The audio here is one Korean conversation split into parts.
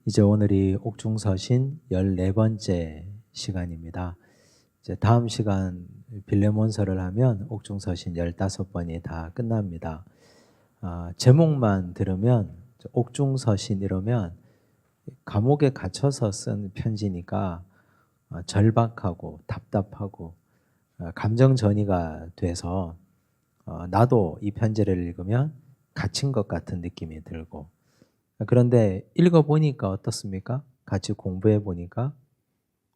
이제 오늘이 옥중서신 14번째 시간입니다. 이제 다음 시간 빌레몬서를 하면 옥중서신 15번이 다 끝납니다. 제목만 들으면 옥중서신 이러면 감옥에 갇혀서 쓴 편지니까 절박하고 답답하고 감정전이가 돼서 나도 이 편지를 읽으면 갇힌 것 같은 느낌이 들고, 그런데 읽어보니까 어떻습니까? 같이 공부해 보니까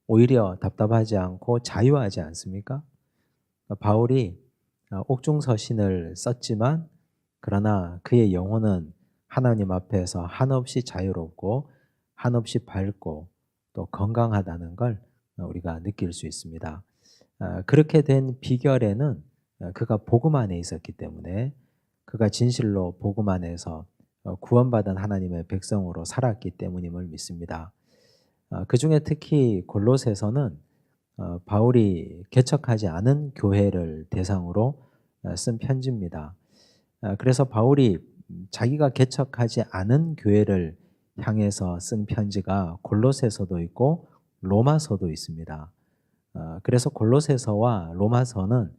오히려 답답하지 않고 자유하지 않습니까? 바울이 옥중서신을 썼지만 그러나 그의 영혼은 하나님 앞에서 한없이 자유롭고 한없이 밝고 또 건강하다는 걸 우리가 느낄 수 있습니다. 그렇게 된 비결에는 그가 복음 안에 있었기 때문에, 그가 진실로 복음 안에서 구원받은 하나님의 백성으로 살았기 때문임을 믿습니다. 그 중에 특히 골로새서는 바울이 개척하지 않은 교회를 대상으로 쓴 편지입니다. 그래서 바울이 자기가 개척하지 않은 교회를 향해서 쓴 편지가 골로새서도 있고 로마서도 있습니다. 그래서 골로새서와 로마서는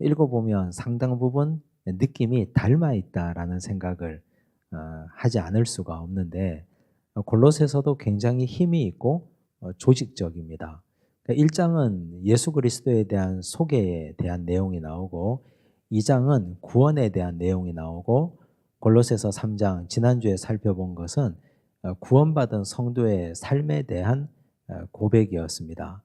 읽어보면 상당 부분 느낌이 닮아 있다라는 생각을 하지 않을 수가 없는데, 골로새서도 굉장히 힘이 있고 조직적입니다. 1장은 예수 그리스도에 대한 소개에 대한 내용이 나오고, 2장은 구원에 대한 내용이 나오고, 골로새서 3장 지난주에 살펴본 것은 구원받은 성도의 삶에 대한 고백이었습니다.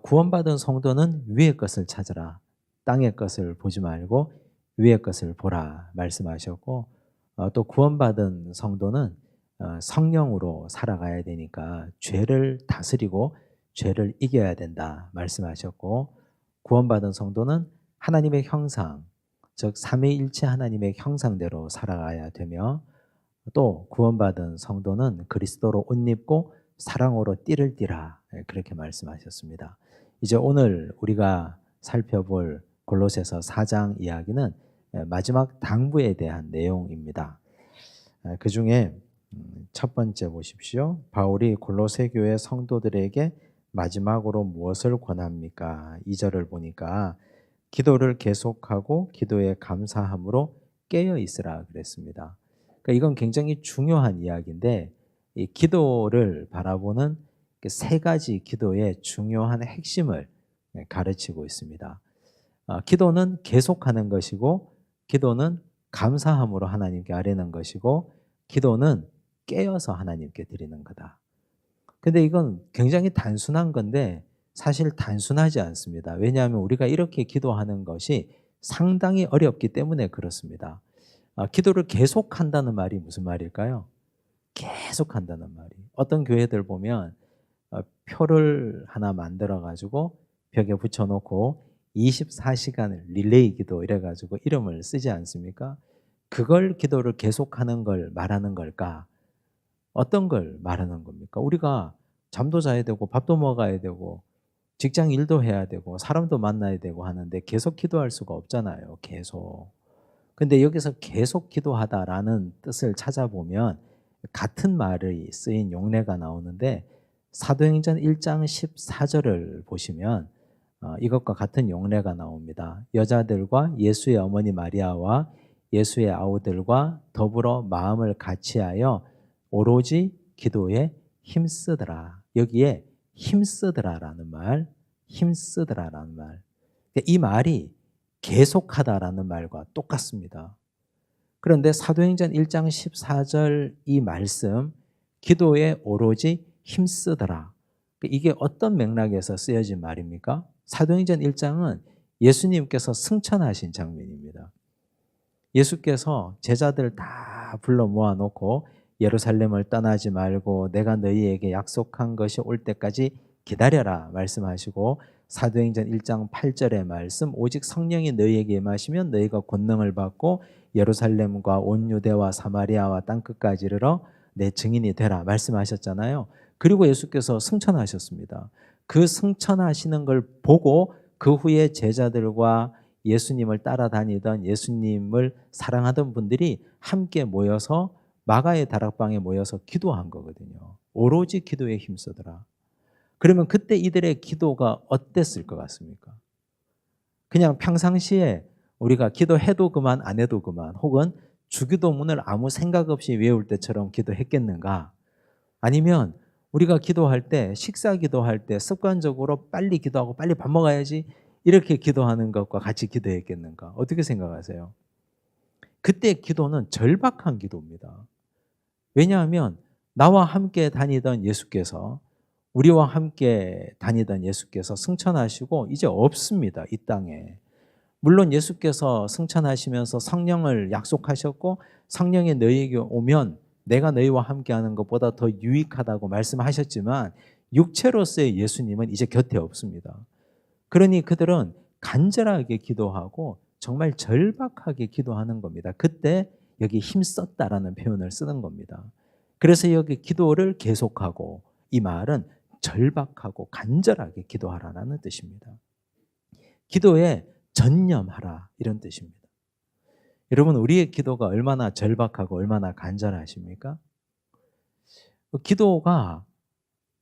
구원받은 성도는 위의 것을 찾으라, 땅의 것을 보지 말고 위의 것을 보라 말씀하셨고, 또 구원받은 성도는 성령으로 살아가야 되니까 죄를 다스리고 죄를 이겨야 된다 말씀하셨고, 구원받은 성도는 하나님의 형상, 즉 삼위일체 하나님의 형상대로 살아가야 되며, 또 구원받은 성도는 그리스도로 옷 입고 사랑으로 띠를 띠라, 그렇게 말씀하셨습니다. 이제 오늘 우리가 살펴볼 골로새서 4장 이야기는 마지막 당부에 대한 내용입니다. 그 중에 첫 번째 보십시오. 바울이 골로새 교회 성도들에게 마지막으로 무엇을 권합니까? 2절을 보니까 기도를 계속하고 기도에 감사함으로 깨어 있으라 그랬습니다. 그러니까 이건 굉장히 중요한 이야기인데, 이 기도를 바라보는 세 가지 기도의 중요한 핵심을 가르치고 있습니다. 기도는 계속하는 것이고, 기도는 감사함으로 하나님께 아뢰는 것이고, 기도는 깨어서 하나님께 드리는 거다. 근데 이건 굉장히 단순한 건데 사실 단순하지 않습니다. 왜냐하면 우리가 이렇게 기도하는 것이 상당히 어렵기 때문에 그렇습니다. 기도를 계속한다는 말이 무슨 말일까요? 계속한다는 말이. 어떤 교회들 보면 표를 하나 만들어 가지고 벽에 붙여놓고 24시간을 릴레이 기도 이래가지고 이름을 쓰지 않습니까? 그걸 기도를 계속하는 걸 말하는 걸까? 어떤 걸 말하는 겁니까? 우리가 잠도 자야 되고 밥도 먹어야 되고 직장 일도 해야 되고 사람도 만나야 되고 하는데 계속 기도할 수가 없잖아요. 계속. 근데 여기서 계속 기도하다라는 뜻을 찾아보면 같은 말이 쓰인 용례가 나오는데, 사도행전 1장 14절을 보시면 이것과 같은 용례가 나옵니다. 여자들과 예수의 어머니 마리아와 예수의 아우들과 더불어 마음을 같이하여 오로지 기도에 힘쓰더라. 여기에 힘쓰더라라는 말, 힘쓰더라라는 말. 이 말이 계속하다라는 말과 똑같습니다. 그런데 사도행전 1장 14절 이 말씀, 기도에 오로지 힘쓰더라. 이게 어떤 맥락에서 쓰여진 말입니까? 사도행전 1장은 예수님께서 승천하신 장면입니다. 예수께서 제자들 다 불러 모아놓고 예루살렘을 떠나지 말고 내가 너희에게 약속한 것이 올 때까지 기다려라 말씀하시고, 사도행전 1장 8절의 말씀, 오직 성령이 너희에게 임하시면 너희가 권능을 받고 예루살렘과 온 유대와 사마리아와 땅끝까지 이르러 내 증인이 되라 말씀하셨잖아요. 그리고 예수께서 승천하셨습니다. 그 승천하시는 걸 보고 그 후에 제자들과 예수님을 따라다니던, 예수님을 사랑하던 분들이 함께 모여서 마가의 다락방에 모여서 기도한 거거든요. 오로지 기도에 힘쓰더라. 그러면 그때 이들의 기도가 어땠을 것 같습니까? 그냥 평상시에 우리가 기도해도 그만 안 해도 그만, 혹은 주기도문을 아무 생각 없이 외울 때처럼 기도했겠는가? 아니면 우리가 기도할 때, 식사 기도할 때 습관적으로 빨리 기도하고 빨리 밥 먹어야지 이렇게 기도하는 것과 같이 기도했겠는가? 어떻게 생각하세요? 그때 기도는 절박한 기도입니다. 왜냐하면 나와 함께 다니던 예수께서, 우리와 함께 다니던 예수께서 승천하시고 이제 없습니다, 이 땅에. 물론 예수께서 승천하시면서 성령을 약속하셨고, 성령이 너희에게 오면 내가 너희와 함께하는 것보다 더 유익하다고 말씀하셨지만, 육체로서의 예수님은 이제 곁에 없습니다. 그러니 그들은 간절하게 기도하고 정말 절박하게 기도하는 겁니다. 그때 여기 힘썼다라는 표현을 쓰는 겁니다. 그래서 여기 기도를 계속하고, 이 말은 절박하고 간절하게 기도하라는 뜻입니다. 기도에 전념하라, 이런 뜻입니다. 여러분, 우리의 기도가 얼마나 절박하고 얼마나 간절하십니까? 기도가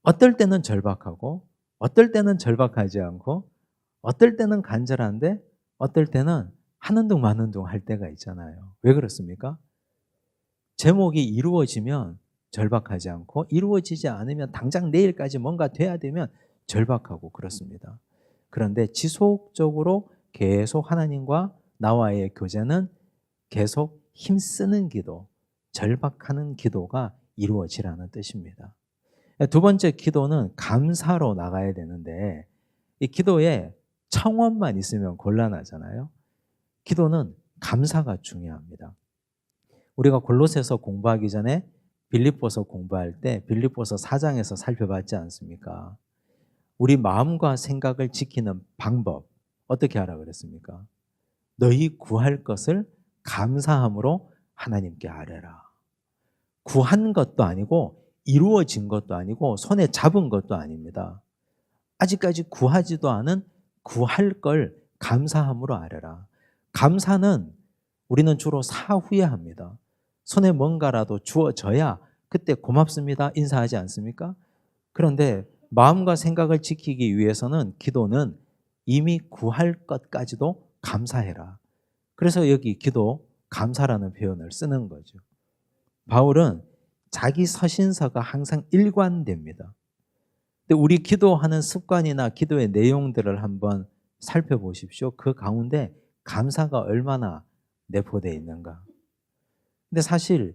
어떨 때는 절박하고, 어떨 때는 절박하지 않고, 어떨 때는 간절한데, 어떨 때는 하는 둥 마는 둥 할 때가 있잖아요. 왜 그렇습니까? 제목이 이루어지면 절박하지 않고, 이루어지지 않으면 당장 내일까지 뭔가 돼야 되면 절박하고 그렇습니다. 그런데 지속적으로 계속 하나님과 나와의 교제는 계속 힘쓰는 기도, 절박하는 기도가 이루어지라는 뜻입니다. 두 번째, 기도는 감사로 나가야 되는데, 이 기도에 청원만 있으면 곤란하잖아요. 기도는 감사가 중요합니다. 우리가 골로새서 공부하기 전에 빌립보서 공부할 때 빌립보서 4장에서 살펴봤지 않습니까? 우리 마음과 생각을 지키는 방법, 어떻게 하라 그랬습니까? 너희 구할 것을 감사함으로 하나님께 아뢰라. 구한 것도 아니고 이루어진 것도 아니고 손에 잡은 것도 아닙니다. 아직까지 구하지도 않은 구할 걸 감사함으로 아뢰라. 감사는 우리는 주로 사후에 합니다. 손에 뭔가라도 주어져야 그때 고맙습니다 인사하지 않습니까? 그런데 마음과 생각을 지키기 위해서는 기도는 이미 구할 것까지도 감사해라. 그래서 여기 기도, 감사라는 표현을 쓰는 거죠. 바울은 자기 서신서가 항상 일관됩니다. 근데 우리 기도하는 습관이나 기도의 내용들을 한번 살펴보십시오. 그 가운데 감사가 얼마나 내포되어 있는가. 근데 사실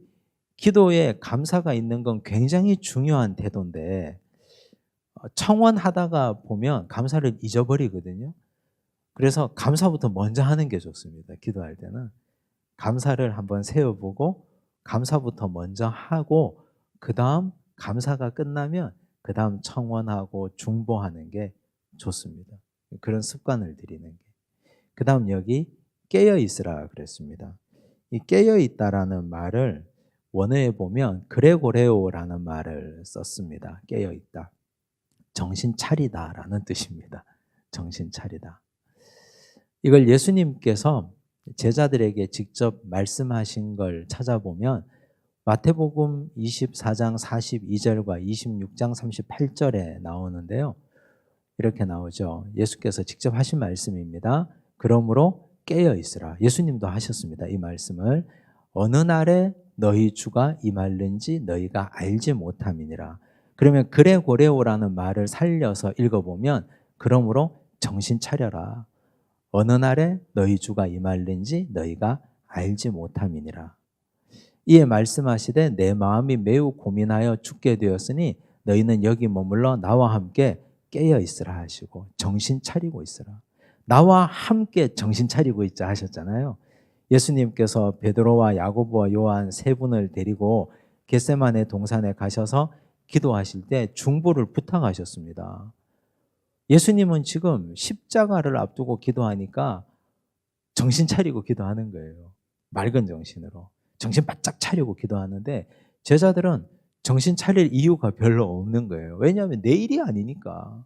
기도에 감사가 있는 건 굉장히 중요한 태도인데, 청원하다가 보면 감사를 잊어버리거든요. 그래서 감사부터 먼저 하는 게 좋습니다. 기도할 때는 감사를 한번 세워보고 감사부터 먼저 하고, 그 다음 감사가 끝나면 그 다음 청원하고 중보하는 게 좋습니다. 그런 습관을 들이는 게. 그 다음 여기 깨어있으라 그랬습니다. 이 깨어있다라는 말을 원어에 보면 그레고레오라는 말을 썼습니다. 깨어있다. 정신 차리다라는 뜻입니다. 정신 차리다. 이걸 예수님께서 제자들에게 직접 말씀하신 걸 찾아보면 마태복음 24장 42절과 26장 38절에 나오는데요. 이렇게 나오죠. 예수께서 직접 하신 말씀입니다. 그러므로 깨어 있으라. 예수님도 하셨습니다. 이 말씀을. 어느 날에 너희 주가 임할는지 너희가 알지 못함이니라. 그러면 그레고레오라는 말을 살려서 읽어보면 그러므로 정신 차려라. 어느 날에 너희 주가 임할는지 너희가 알지 못함이니라. 이에 말씀하시되 내 마음이 매우 고민하여 죽게 되었으니 너희는 여기 머물러 나와 함께 깨어 있으라 하시고 정신 차리고 있으라. 나와 함께 정신 차리고 있자 하셨잖아요. 예수님께서 베드로와 야고보와 요한 세 분을 데리고 겟세마네 동산에 가셔서 기도하실 때 중보를 부탁하셨습니다. 예수님은 지금 십자가를 앞두고 기도하니까 정신 차리고 기도하는 거예요. 맑은 정신으로. 정신 바짝 차리고 기도하는데 제자들은 정신 차릴 이유가 별로 없는 거예요. 왜냐하면 내일이 아니니까.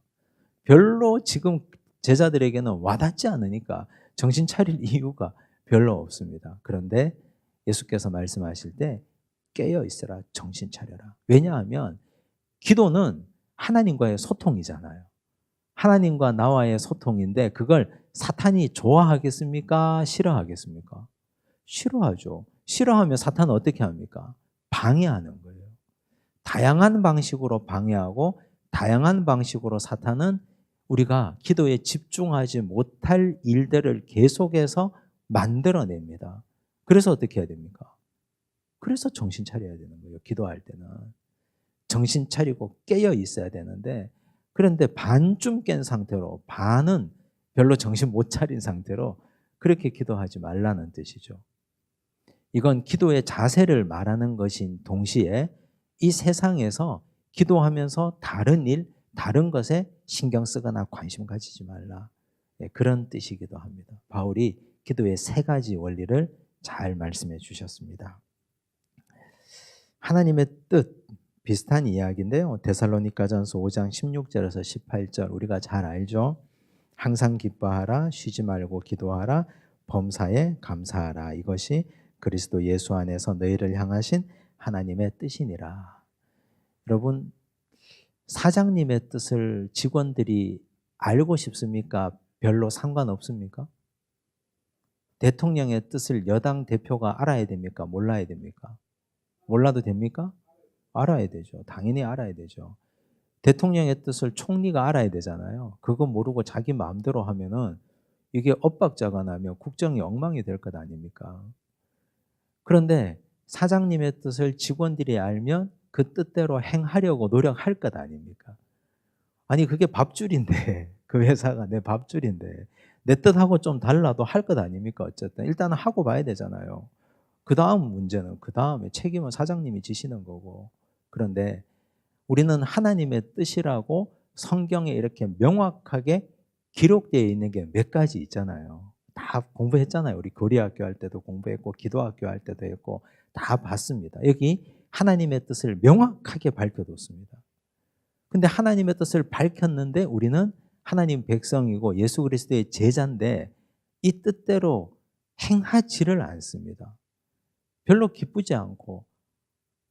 별로 지금 제자들에게는 와닿지 않으니까 정신 차릴 이유가 별로 없습니다. 그런데 예수께서 말씀하실 때 깨어 있으라, 정신 차려라. 왜냐하면 기도는 하나님과의 소통이잖아요. 하나님과 나와의 소통인데 그걸 사탄이 좋아하겠습니까? 싫어하겠습니까? 싫어하죠. 싫어하면 사탄은 어떻게 합니까? 방해하는 거예요. 다양한 방식으로 방해하고 다양한 방식으로 사탄은 우리가 기도에 집중하지 못할 일들을 계속해서 만들어냅니다. 그래서 어떻게 해야 됩니까? 그래서 정신 차려야 되는 거예요. 기도할 때는. 정신 차리고 깨어 있어야 되는데 그런데 반쯤 깬 상태로 반은 별로 정신 못 차린 상태로 그렇게 기도하지 말라는 뜻이죠. 이건 기도의 자세를 말하는 것인 동시에 이 세상에서 기도하면서 다른 일, 다른 것에 신경 쓰거나 관심 가지지 말라. 그런 뜻이기도 합니다. 바울이 기도의 세 가지 원리를 잘 말씀해 주셨습니다. 하나님의 뜻, 비슷한 이야기인데요. 데살로니가전서 5장 16절에서 18절 우리가 잘 알죠. 항상 기뻐하라, 쉬지 말고 기도하라, 범사에 감사하라. 이것이 그리스도 예수 안에서 너희를 향하신 하나님의 뜻이니라. 여러분, 사장님의 뜻을 직원들이 알고 싶습니까? 별로 상관없습니까? 대통령의 뜻을 여당 대표가 알아야 됩니까? 몰라야 됩니까? 몰라도 됩니까? 알아야 되죠. 당연히 알아야 되죠. 대통령의 뜻을 총리가 알아야 되잖아요. 그거 모르고 자기 마음대로 하면은 이게 엇박자가 나면 국정이 엉망이 될 것 아닙니까? 그런데 사장님의 뜻을 직원들이 알면 그 뜻대로 행하려고 노력할 것 아닙니까? 아니 그게 밥줄인데 그 회사가 내 밥줄인데 내 뜻하고 좀 달라도 할 것 아닙니까? 어쨌든 일단은 하고 봐야 되잖아요. 그 다음 문제는 그 다음에 책임은 사장님이 지시는 거고. 그런데 우리는 하나님의 뜻이라고 성경에 이렇게 명확하게 기록되어 있는 게 몇 가지 있잖아요. 다 공부했잖아요. 우리 교리학교 할 때도 공부했고 기도학교 할 때도 했고 다 봤습니다. 여기 하나님의 뜻을 명확하게 밝혀뒀습니다. 근데 하나님의 뜻을 밝혔는데 우리는 하나님 백성이고 예수 그리스도의 제자인데 이 뜻대로 행하지를 않습니다. 별로 기쁘지 않고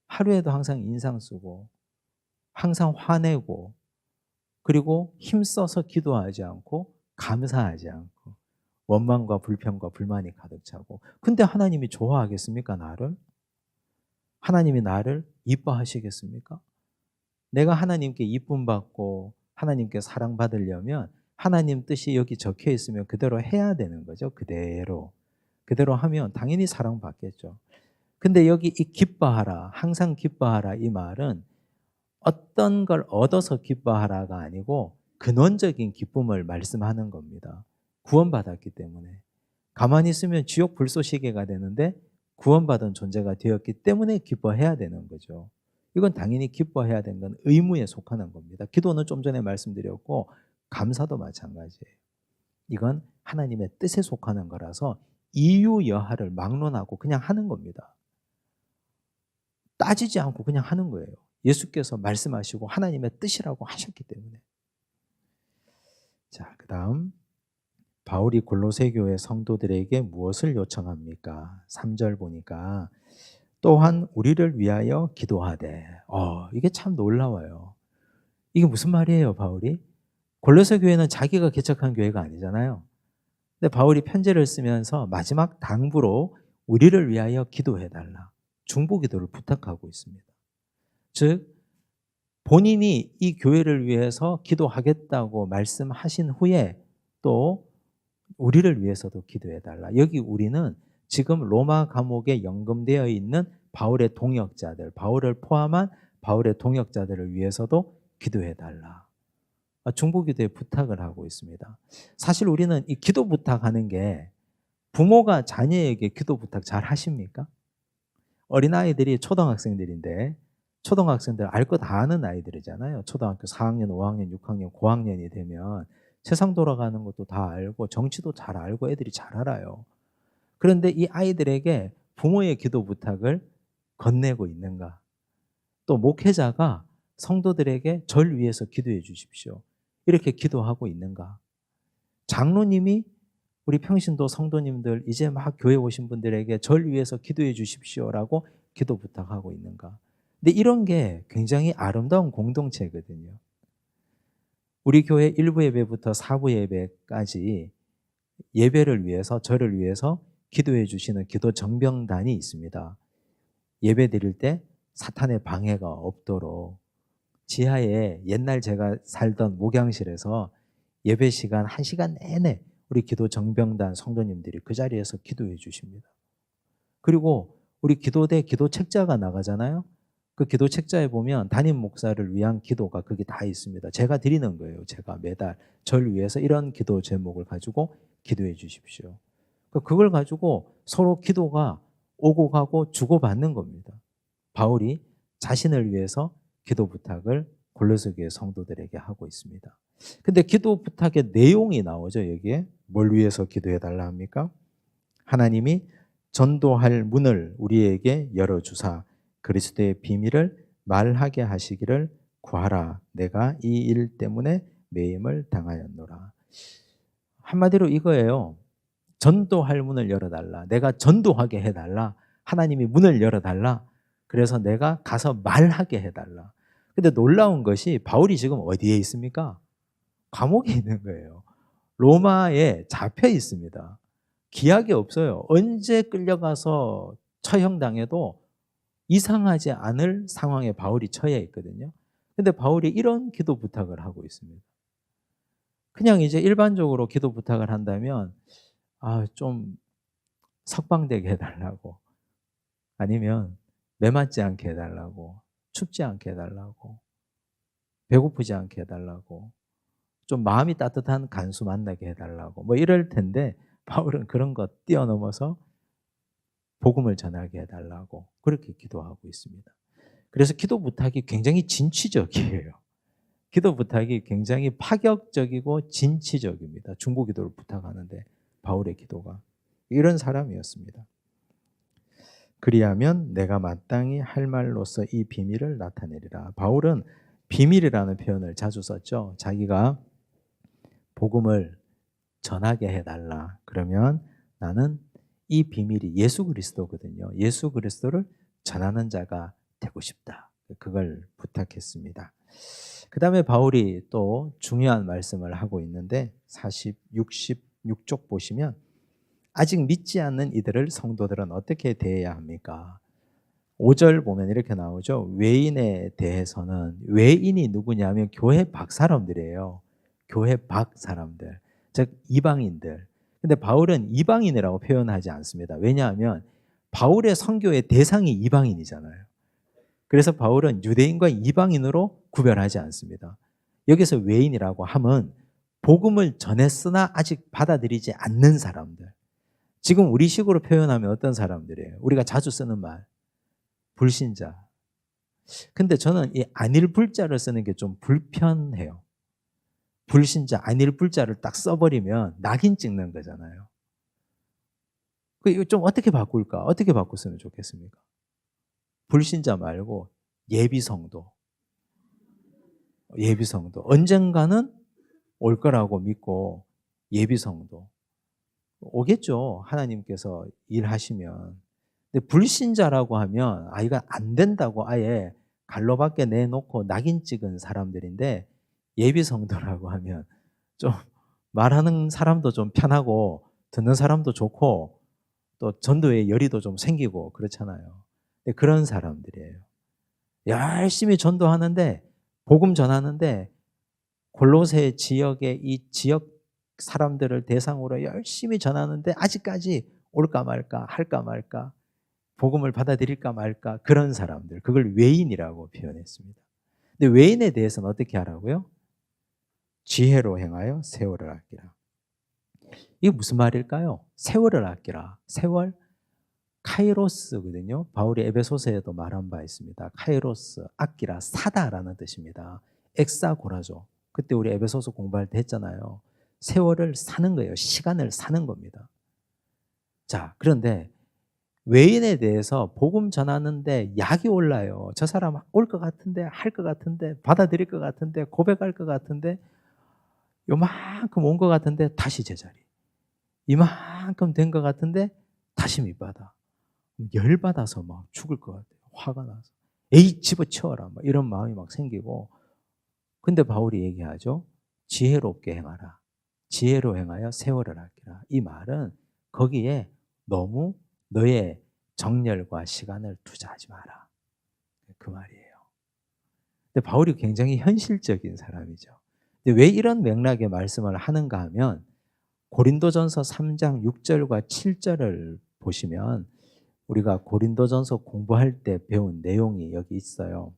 하루에도 항상 인상 쓰고 항상 화내고 그리고 힘써서 기도하지 않고 감사하지 않고 원망과 불평과 불만이 가득 차고 근데 하나님이 좋아하겠습니까? 나를? 하나님이 나를 이뻐하시겠습니까? 내가 하나님께 이쁨 받고 하나님께 사랑받으려면 하나님 뜻이 여기 적혀 있으면 그대로 해야 되는 거죠. 그대로 하면 당연히 사랑받겠죠. 근데 여기 이 기뻐하라, 항상 기뻐하라 이 말은 어떤 걸 얻어서 기뻐하라가 아니고 근원적인 기쁨을 말씀하는 겁니다. 구원받았기 때문에. 가만히 있으면 지옥 불쏘시개가 되는데 구원받은 존재가 되었기 때문에 기뻐해야 되는 거죠. 이건 당연히 기뻐해야 되는 건 의무에 속하는 겁니다. 기도는 좀 전에 말씀드렸고 감사도 마찬가지예요. 이건 하나님의 뜻에 속하는 거라서 이유 여하를 막론하고 그냥 하는 겁니다. 따지지 않고 그냥 하는 거예요. 예수께서 말씀하시고 하나님의 뜻이라고 하셨기 때문에. 자, 그다음 바울이 골로새 교회 성도들에게 무엇을 요청합니까? 3절 보니까 또한 우리를 위하여 기도하되. 이게 참 놀라워요. 이게 무슨 말이에요, 바울이? 골로새 교회는 자기가 개척한 교회가 아니잖아요. 근데 바울이 편지를 쓰면서 마지막 당부로 우리를 위하여 기도해달라. 중보기도를 부탁하고 있습니다. 즉 본인이 이 교회를 위해서 기도하겠다고 말씀하신 후에 또 우리를 위해서도 기도해달라. 여기 우리는 지금 로마 감옥에 연금되어 있는 바울의 동역자들, 바울을 포함한 바울의 동역자들을 위해서도 기도해달라. 중보기도에 부탁을 하고 있습니다. 사실 우리는 이 기도 부탁하는 게 부모가 자녀에게 기도 부탁 잘 하십니까? 어린아이들이 초등학생들인데 초등학생들 알 거 다 아는 아이들이잖아요. 초등학교 4학년, 5학년, 6학년, 고학년이 되면 세상 돌아가는 것도 다 알고 정치도 잘 알고 애들이 잘 알아요. 그런데 이 아이들에게 부모의 기도 부탁을 건네고 있는가? 또 목회자가 성도들에게 절 위해서 기도해 주십시오. 이렇게 기도하고 있는가? 장로님이 우리 평신도 성도님들 이제 막 교회 오신 분들에게 절 위해서 기도해 주십시오라고 기도 부탁하고 있는가? 근데 이런 게 굉장히 아름다운 공동체거든요. 우리 교회 1부 예배부터 4부 예배까지 예배를 위해서, 저를 위해서 기도해 주시는 기도 정병단이 있습니다. 예배 드릴 때 사탄의 방해가 없도록 지하에 옛날 제가 살던 목양실에서 예배 시간 1시간 내내 우리 기도 정병단 성도님들이 그 자리에서 기도해 주십니다. 그리고 우리 기도대 기도 책자가 나가잖아요. 그 기도 책자에 보면 담임 목사를 위한 기도가 거기 다 있습니다. 제가 드리는 거예요. 제가 매달 저를 위해서 이런 기도 제목을 가지고 기도해 주십시오. 그걸 가지고 서로 기도가 오고 가고 주고받는 겁니다. 바울이 자신을 위해서 기도 부탁을 골로새 교회 성도들에게 하고 있습니다. 근데 기도 부탁의 내용이 나오죠. 여기에 뭘 위해서 기도해 달라 합니까? 하나님이 전도할 문을 우리에게 열어주사 그리스도의 비밀을 말하게 하시기를 구하라. 내가 이 일 때문에 매임을 당하였노라. 한마디로 이거예요. 전도할 문을 열어달라. 내가 전도하게 해달라. 하나님이 문을 열어달라. 그래서 내가 가서 말하게 해달라. 근데 놀라운 것이 바울이 지금 어디에 있습니까? 감옥에 있는 거예요. 로마에 잡혀 있습니다. 기약이 없어요. 언제 끌려가서 처형당해도 이상하지 않을 상황에 바울이 처해 있거든요. 근데 바울이 이런 기도 부탁을 하고 있습니다. 그냥 이제 일반적으로 기도 부탁을 한다면 좀 석방되게 해달라고, 아니면 매맞지 않게 해달라고, 춥지 않게 해달라고, 배고프지 않게 해달라고, 좀 마음이 따뜻한 간수 만나게 해달라고 뭐 이럴 텐데, 바울은 그런 것 뛰어넘어서 복음을 전하게 해달라고 그렇게 기도하고 있습니다. 그래서 기도 부탁이 굉장히 진취적이에요. 기도 부탁이 굉장히 파격적이고 진취적입니다. 중보 기도를 부탁하는데 바울의 기도가 이런 사람이었습니다. 그리하면 내가 마땅히 할 말로서 이 비밀을 나타내리라. 바울은 비밀이라는 표현을 자주 썼죠. 자기가 복음을 전하게 해달라. 그러면 나는 이 비밀이 예수 그리스도거든요. 예수 그리스도를 전하는 자가 되고 싶다. 그걸 부탁했습니다. 그 다음에 바울이 또 중요한 말씀을 하고 있는데 66쪽 보시면 아직 믿지 않는 이들을 성도들은 어떻게 대해야 합니까? 5절 보면 이렇게 나오죠. 외인에 대해서는, 외인이 누구냐면 교회 밖 사람들이에요. 교회 밖 사람들, 즉 이방인들. 근데 바울은 이방인이라고 표현하지 않습니다. 왜냐하면 바울의 선교의 대상이 이방인이잖아요. 그래서 바울은 유대인과 이방인으로 구별하지 않습니다. 여기서 외인이라고 함은 복음을 전했으나 아직 받아들이지 않는 사람들. 지금 우리 식으로 표현하면 어떤 사람들이에요? 우리가 자주 쓰는 말, 불신자. 근데 저는 이 안일 불자를 쓰는 게 좀 불편해요. 불신자, 안일 불자를 딱 써버리면 낙인 찍는 거잖아요. 이거 좀 어떻게 바꿀까? 어떻게 바꿨으면 좋겠습니까? 불신자 말고 예비성도. 예비성도. 언젠가는 올 거라고 믿고 예비성도. 오겠죠. 하나님께서 일하시면. 근데 불신자라고 하면 이거 안 된다고 아예 갈로 밖에 내놓고 낙인 찍은 사람들인데, 예비성도라고 하면 좀 말하는 사람도 좀 편하고 듣는 사람도 좋고 또 전도의 열의도 좀 생기고 그렇잖아요. 근데 그런 사람들이에요. 열심히 전도하는데, 복음 전하는데, 골로새 지역의 이 지역 사람들을 대상으로 열심히 전하는데 아직까지 올까 말까, 할까 말까, 복음을 받아들일까 말까, 그런 사람들, 그걸 외인이라고 표현했습니다. 근데 외인에 대해서는 어떻게 하라고요? 지혜로 행하여 세월을 아끼라. 이게 무슨 말일까요? 세월을 아끼라. 세월, 카이로스거든요. 바울이 에베소서에도 말한 바 있습니다. 카이로스, 아끼라, 사다라는 뜻입니다. 엑사고라죠. 그때 우리 에베소서 공부할 때 했잖아요. 세월을 사는 거예요. 시간을 사는 겁니다. 자, 그런데 외인에 대해서 복음 전하는데 약이 올라요. 저 사람 올 것 같은데, 할 것 같은데, 받아들일 것 같은데, 고백할 것 같은데, 요만큼 온 것 같은데 다시 제자리. 이만큼 된 것 같은데 다시 밑바닥. 열받아서 막 죽을 것 같아요. 화가 나서. 에이 집어치워라 막 이런 마음이 막 생기고. 근데 바울이 얘기하죠. 지혜롭게 행하라. 지혜로 행하여 세월을 아끼라. 이 말은 거기에 너무 너의 정열과 시간을 투자하지 마라. 그 말이에요. 근데 바울이 굉장히 현실적인 사람이죠. 근데 왜 이런 맥락의 말씀을 하는가 하면 고린도전서 3장 6절과 7절을 보시면 우리가 고린도전서 공부할 때 배운 내용이 여기 있어요.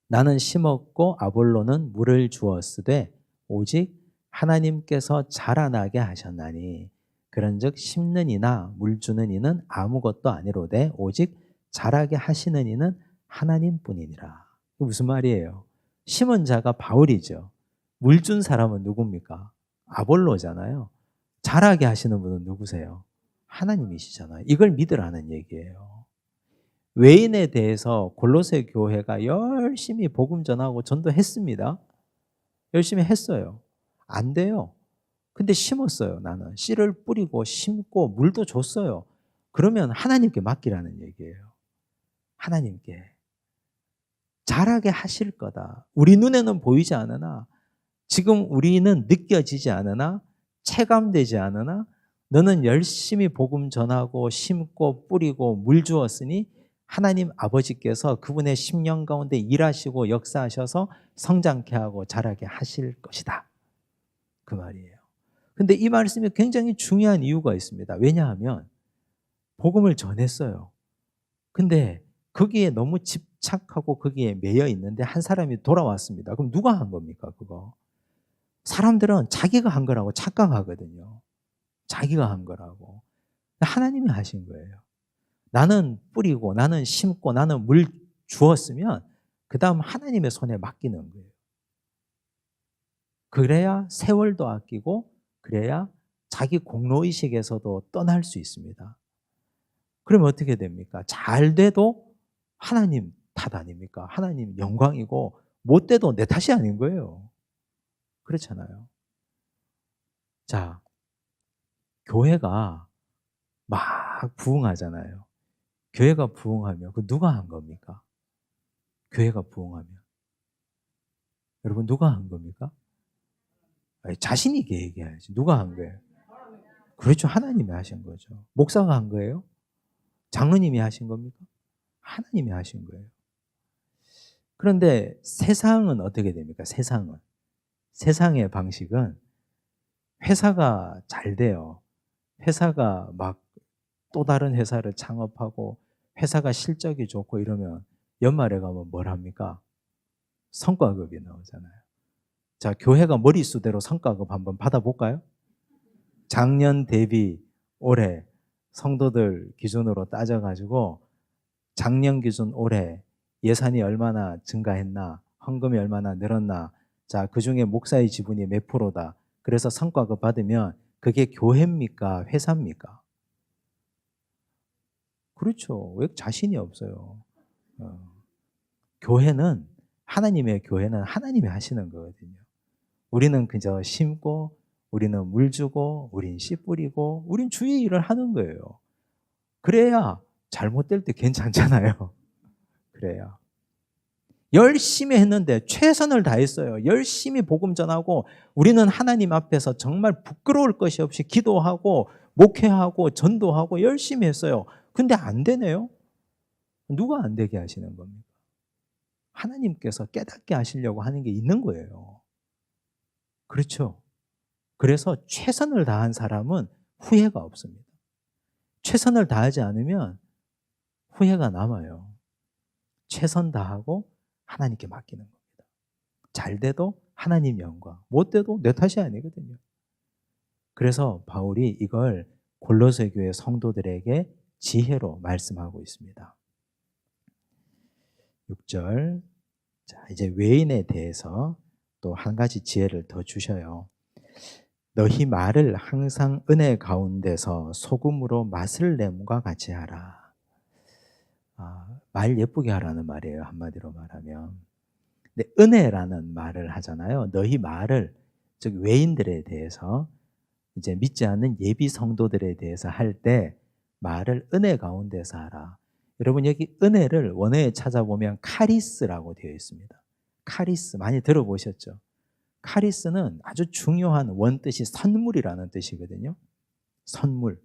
나는 심었고 아볼로는 물을 주었으되 오직 하나님께서 자라나게 하셨나니 그런즉 심는 이나 물 주는 이는 아무것도 아니로되 오직 자라게 하시는 이는 하나님뿐이니라. 이게 무슨 말이에요? 심은 자가 바울이죠. 물 준 사람은 누굽니까? 아볼로잖아요. 자라게 하시는 분은 누구세요? 하나님이시잖아요. 이걸 믿으라는 얘기예요. 외인에 대해서 골로새 교회가 열심히 복음 전하고 전도했습니다. 열심히 했어요. 안 돼요. 근데 심었어요. 나는 씨를 뿌리고 심고 물도 줬어요. 그러면 하나님께 맡기라는 얘기예요. 하나님께 자라게 하실 거다. 우리 눈에는 보이지 않으나 지금 우리는 느껴지지 않으나 체감되지 않으나 너는 열심히 복음 전하고 심고 뿌리고 물 주었으니 하나님 아버지께서 그분의 심령 가운데 일하시고 역사하셔서 성장케 하고 자라게 하실 것이다. 그 말이에요. 근데 이 말씀이 굉장히 중요한 이유가 있습니다. 왜냐하면 복음을 전했어요. 근데 거기에 너무 집착하고 거기에 매여 있는데 한 사람이 돌아왔습니다. 그럼 누가 한 겁니까, 그거? 사람들은 자기가 한 거라고 착각하거든요. 자기가 한 거라고. 하나님이 하신 거예요. 나는 뿌리고 나는 심고 나는 물 주었으면 그 다음 하나님의 손에 맡기는 거예요. 그래야 세월도 아끼고 그래야 자기 공로의식에서도 떠날 수 있습니다. 그러면 어떻게 됩니까? 잘 돼도 하나님 탓 아닙니까? 하나님 영광이고 못 돼도 내 탓이 아닌 거예요. 그렇잖아요. 자, 교회가 막 부흥하잖아요. 교회가 부흥하면 그 누가 한 겁니까? 교회가 부흥하면. 여러분 누가 한 겁니까? 아니, 자신 있게 얘기해야지. 누가 한 거예요? 그렇죠. 하나님이 하신 거죠. 목사가 한 거예요? 장로님이 하신 겁니까? 하나님이 하신 거예요. 그런데 세상은 어떻게 됩니까? 세상의 방식은 회사가 잘 돼요. 회사가 막 또 다른 회사를 창업하고 회사가 실적이 좋고 이러면 연말에 가면 뭘 합니까? 성과급이 나오잖아요. 자, 교회가 머릿수대로 성과급 한번 받아볼까요? 작년 대비 올해 성도들 기준으로 따져가지고 작년 기준 올해 예산이 얼마나 증가했나, 헌금이 얼마나 늘었나, 자, 그 중에 목사의 지분이 몇 프로다. 그래서 성과급 받으면 그게 교회입니까? 회사입니까? 그렇죠. 왜 자신이 없어요? 교회는, 하나님의 교회는 하나님이 하시는 거거든요. 우리는 그저 심고, 우리는 물 주고, 우린 씨 뿌리고, 우린 주의 일을 하는 거예요. 그래야 잘못될 때 괜찮잖아요. 그래야. 열심히 했는데 최선을 다했어요. 열심히 복음 전하고 우리는 하나님 앞에서 정말 부끄러울 것이 없이 기도하고 목회하고 전도하고 열심히 했어요. 근데 안 되네요. 누가 안 되게 하시는 겁니까? 하나님께서 깨닫게 하시려고 하는 게 있는 거예요. 그렇죠? 그래서 최선을 다한 사람은 후회가 없습니다. 최선을 다하지 않으면 후회가 남아요. 최선 다하고 하나님께 맡기는 겁니다. 잘 돼도 하나님 영광, 못 돼도 내 탓이 아니거든요. 그래서 바울이 이걸 골로새 교회 성도들에게 지혜로 말씀하고 있습니다. 6절. 자, 이제 외인에 대해서 또 한 가지 지혜를 더 주셔요. 너희 말을 항상 은혜 가운데서 소금으로 맛을 내음과 같이 하라. 말 예쁘게 하라는 말이에요. 한마디로 말하면. 근데 은혜라는 말을 하잖아요. 너희 말을, 즉 외인들에 대해서, 이제 믿지 않는 예비 성도들에 대해서 할 때 말을 은혜 가운데서 하라. 여러분 여기 은혜를 원어에 찾아보면 카리스라고 되어 있습니다. 카리스 많이 들어보셨죠? 카리스는 아주 중요한 원뜻이 선물이라는 뜻이거든요. 선물.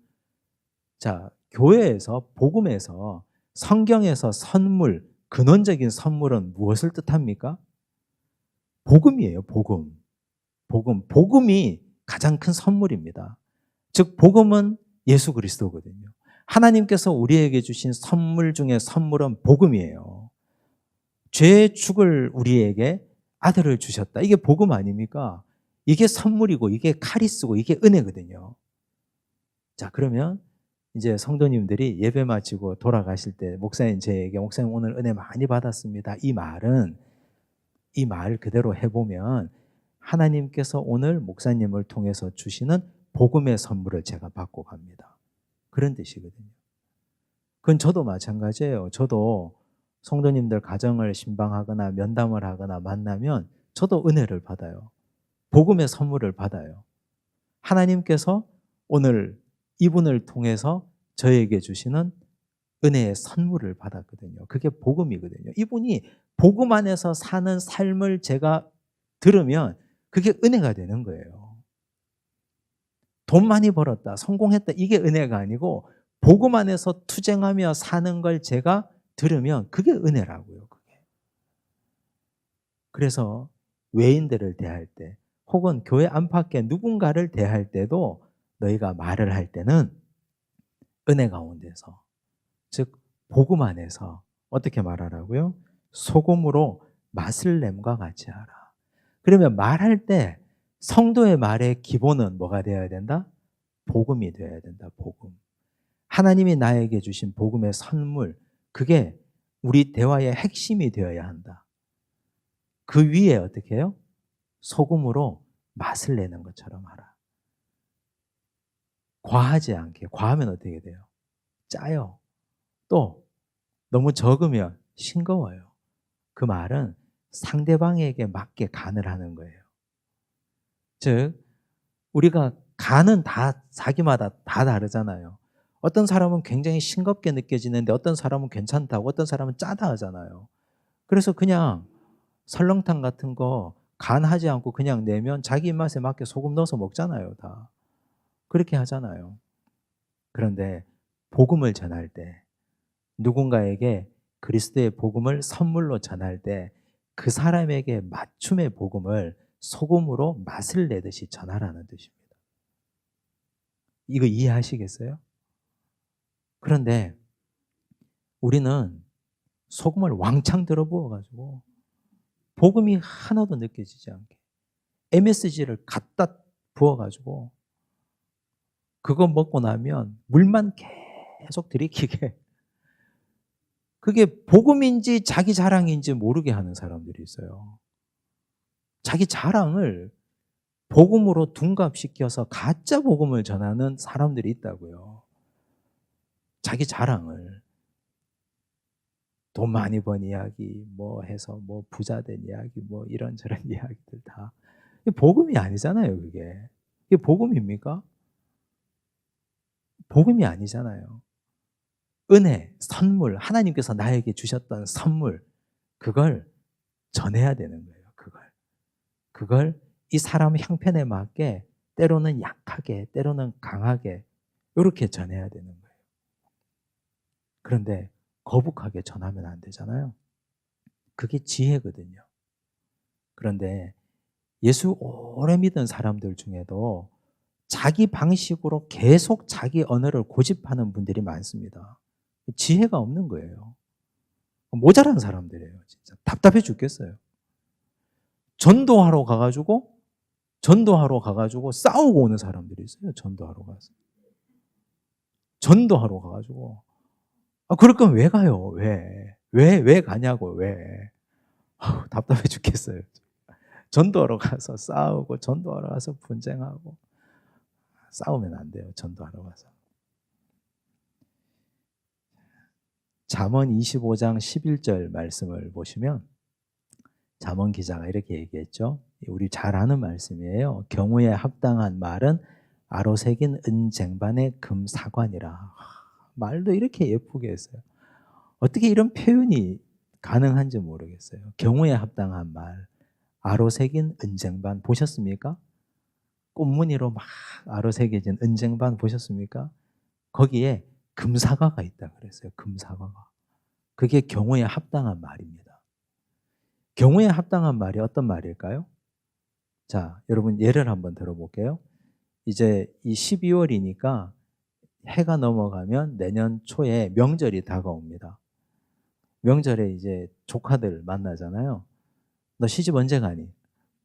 자, 교회에서 복음에서 성경에서 선물, 근원적인 선물은 무엇을 뜻합니까? 복음이에요, 복음. 복음이 가장 큰 선물입니다. 즉 복음은 예수 그리스도거든요. 하나님께서 우리에게 주신 선물 중에 선물은 복음이에요. 죄의 죽을 우리에게 아들을 주셨다. 이게 복음 아닙니까? 이게 선물이고 이게 카리스고 이게 은혜거든요. 자, 그러면 이제 성도님들이 예배 마치고 돌아가실 때 목사님 저에게 목사님 오늘 은혜 많이 받았습니다. 이 말 그대로 해보면 하나님께서 오늘 목사님을 통해서 주시는 복음의 선물을 제가 받고 갑니다. 그런 뜻이거든요. 그건 저도 마찬가지예요. 저도 성도님들 가정을 신방하거나 면담을 하거나 만나면 저도 은혜를 받아요. 복음의 선물을 받아요. 하나님께서 오늘 이분을 통해서 저에게 주시는 은혜의 선물을 받았거든요. 그게 복음이거든요. 이분이 복음 안에서 사는 삶을 제가 들으면 그게 은혜가 되는 거예요. 돈 많이 벌었다, 성공했다, 이게 은혜가 아니고 복음 안에서 투쟁하며 사는 걸 제가 들으면 그게 은혜라고요. 그게. 그래서 외인들을 대할 때 혹은 교회 안팎의 누군가를 대할 때도 너희가 말을 할 때는 은혜 가운데서, 즉 복음 안에서 어떻게 말하라고요? 소금으로 맛을 냄과 같이 하라. 그러면 말할 때 성도의 말의 기본은 뭐가 되어야 된다? 복음이 되어야 된다. 복음. 하나님이 나에게 주신 복음의 선물, 그게 우리 대화의 핵심이 되어야 한다. 그 위에 어떻게 해요? 소금으로 맛을 내는 것처럼 하라. 과하지 않게. 과하면 어떻게 돼요? 짜요. 또 너무 적으면 싱거워요. 그 말은 상대방에게 맞게 간을 하는 거예요. 즉 우리가 간은 다 자기마다 다 다르잖아요. 어떤 사람은 굉장히 싱겁게 느껴지는데 어떤 사람은 괜찮다고, 어떤 사람은 짜다 하잖아요. 그래서 그냥 설렁탕 같은 거 간하지 않고 그냥 내면 자기 입맛에 맞게 소금 넣어서 먹잖아요, 다. 그렇게 하잖아요. 그런데 복음을 전할 때, 누군가에게 그리스도의 복음을 선물로 전할 때 그 사람에게 맞춤의 복음을 소금으로 맛을 내듯이 전하라는 뜻입니다. 이거 이해하시겠어요? 그런데 우리는 소금을 왕창 들어 부어가지고 복음이 하나도 느껴지지 않게 MSG를 갖다 부어가지고 그거 먹고 나면 물만 계속 들이키게, 그게 복음인지 자기 자랑인지 모르게 하는 사람들이 있어요. 자기 자랑을 복음으로 둔갑시켜서 가짜 복음을 전하는 사람들이 있다고요. 자기 자랑을. 돈 많이 번 이야기, 뭐 해서 뭐 부자 된 이야기, 뭐 이런저런 이야기들 다. 이게 복음이 아니잖아요, 그게. 이게 복음입니까? 복음이 아니잖아요. 은혜, 선물, 하나님께서 나에게 주셨던 선물, 그걸 전해야 되는 거예요, 그걸 이 사람 형편에 맞게 때로는 약하게, 때로는 강하게 이렇게 전해야 되는 거예요. 그런데 거북하게 전하면 안 되잖아요. 그게 지혜거든요. 그런데 예수 오래 믿은 사람들 중에도 자기 방식으로 계속 자기 언어를 고집하는 분들이 많습니다. 지혜가 없는 거예요. 모자란 사람들이에요. 진짜 답답해 죽겠어요. 전도하러 가가지고 싸우고 오는 사람들이 있어요. 전도하러 가가지고. 그럴 거면 왜 가요? 왜 가냐고, 왜. 답답해 죽겠어요. 전도하러 가서 싸우고, 전도하러 가서 분쟁하고. 싸우면 안 돼요. 전도하러 가서. 잠언 25장 11절 말씀을 보시면 잠언 기자가 이렇게 얘기했죠. 우리 잘 아는 말씀이에요. 경우에 합당한 말은 아로새긴 은쟁반의 금사관이라. 말도 이렇게 예쁘게 했어요. 어떻게 이런 표현이 가능한지 모르겠어요. 경우에 합당한 말, 아로 새긴 은쟁반 보셨습니까? 꽃무늬로 막 아로 새겨진 은쟁반 보셨습니까? 거기에 금사과가 있다 그랬어요. 금사과가. 그게 경우에 합당한 말입니다. 경우에 합당한 말이 어떤 말일까요? 자, 여러분 예를 한번 들어볼게요. 이제 이 12월이니까 해가 넘어가면 내년 초에 명절이 다가옵니다. 명절에 이제 조카들 만나잖아요. 너 시집 언제 가니?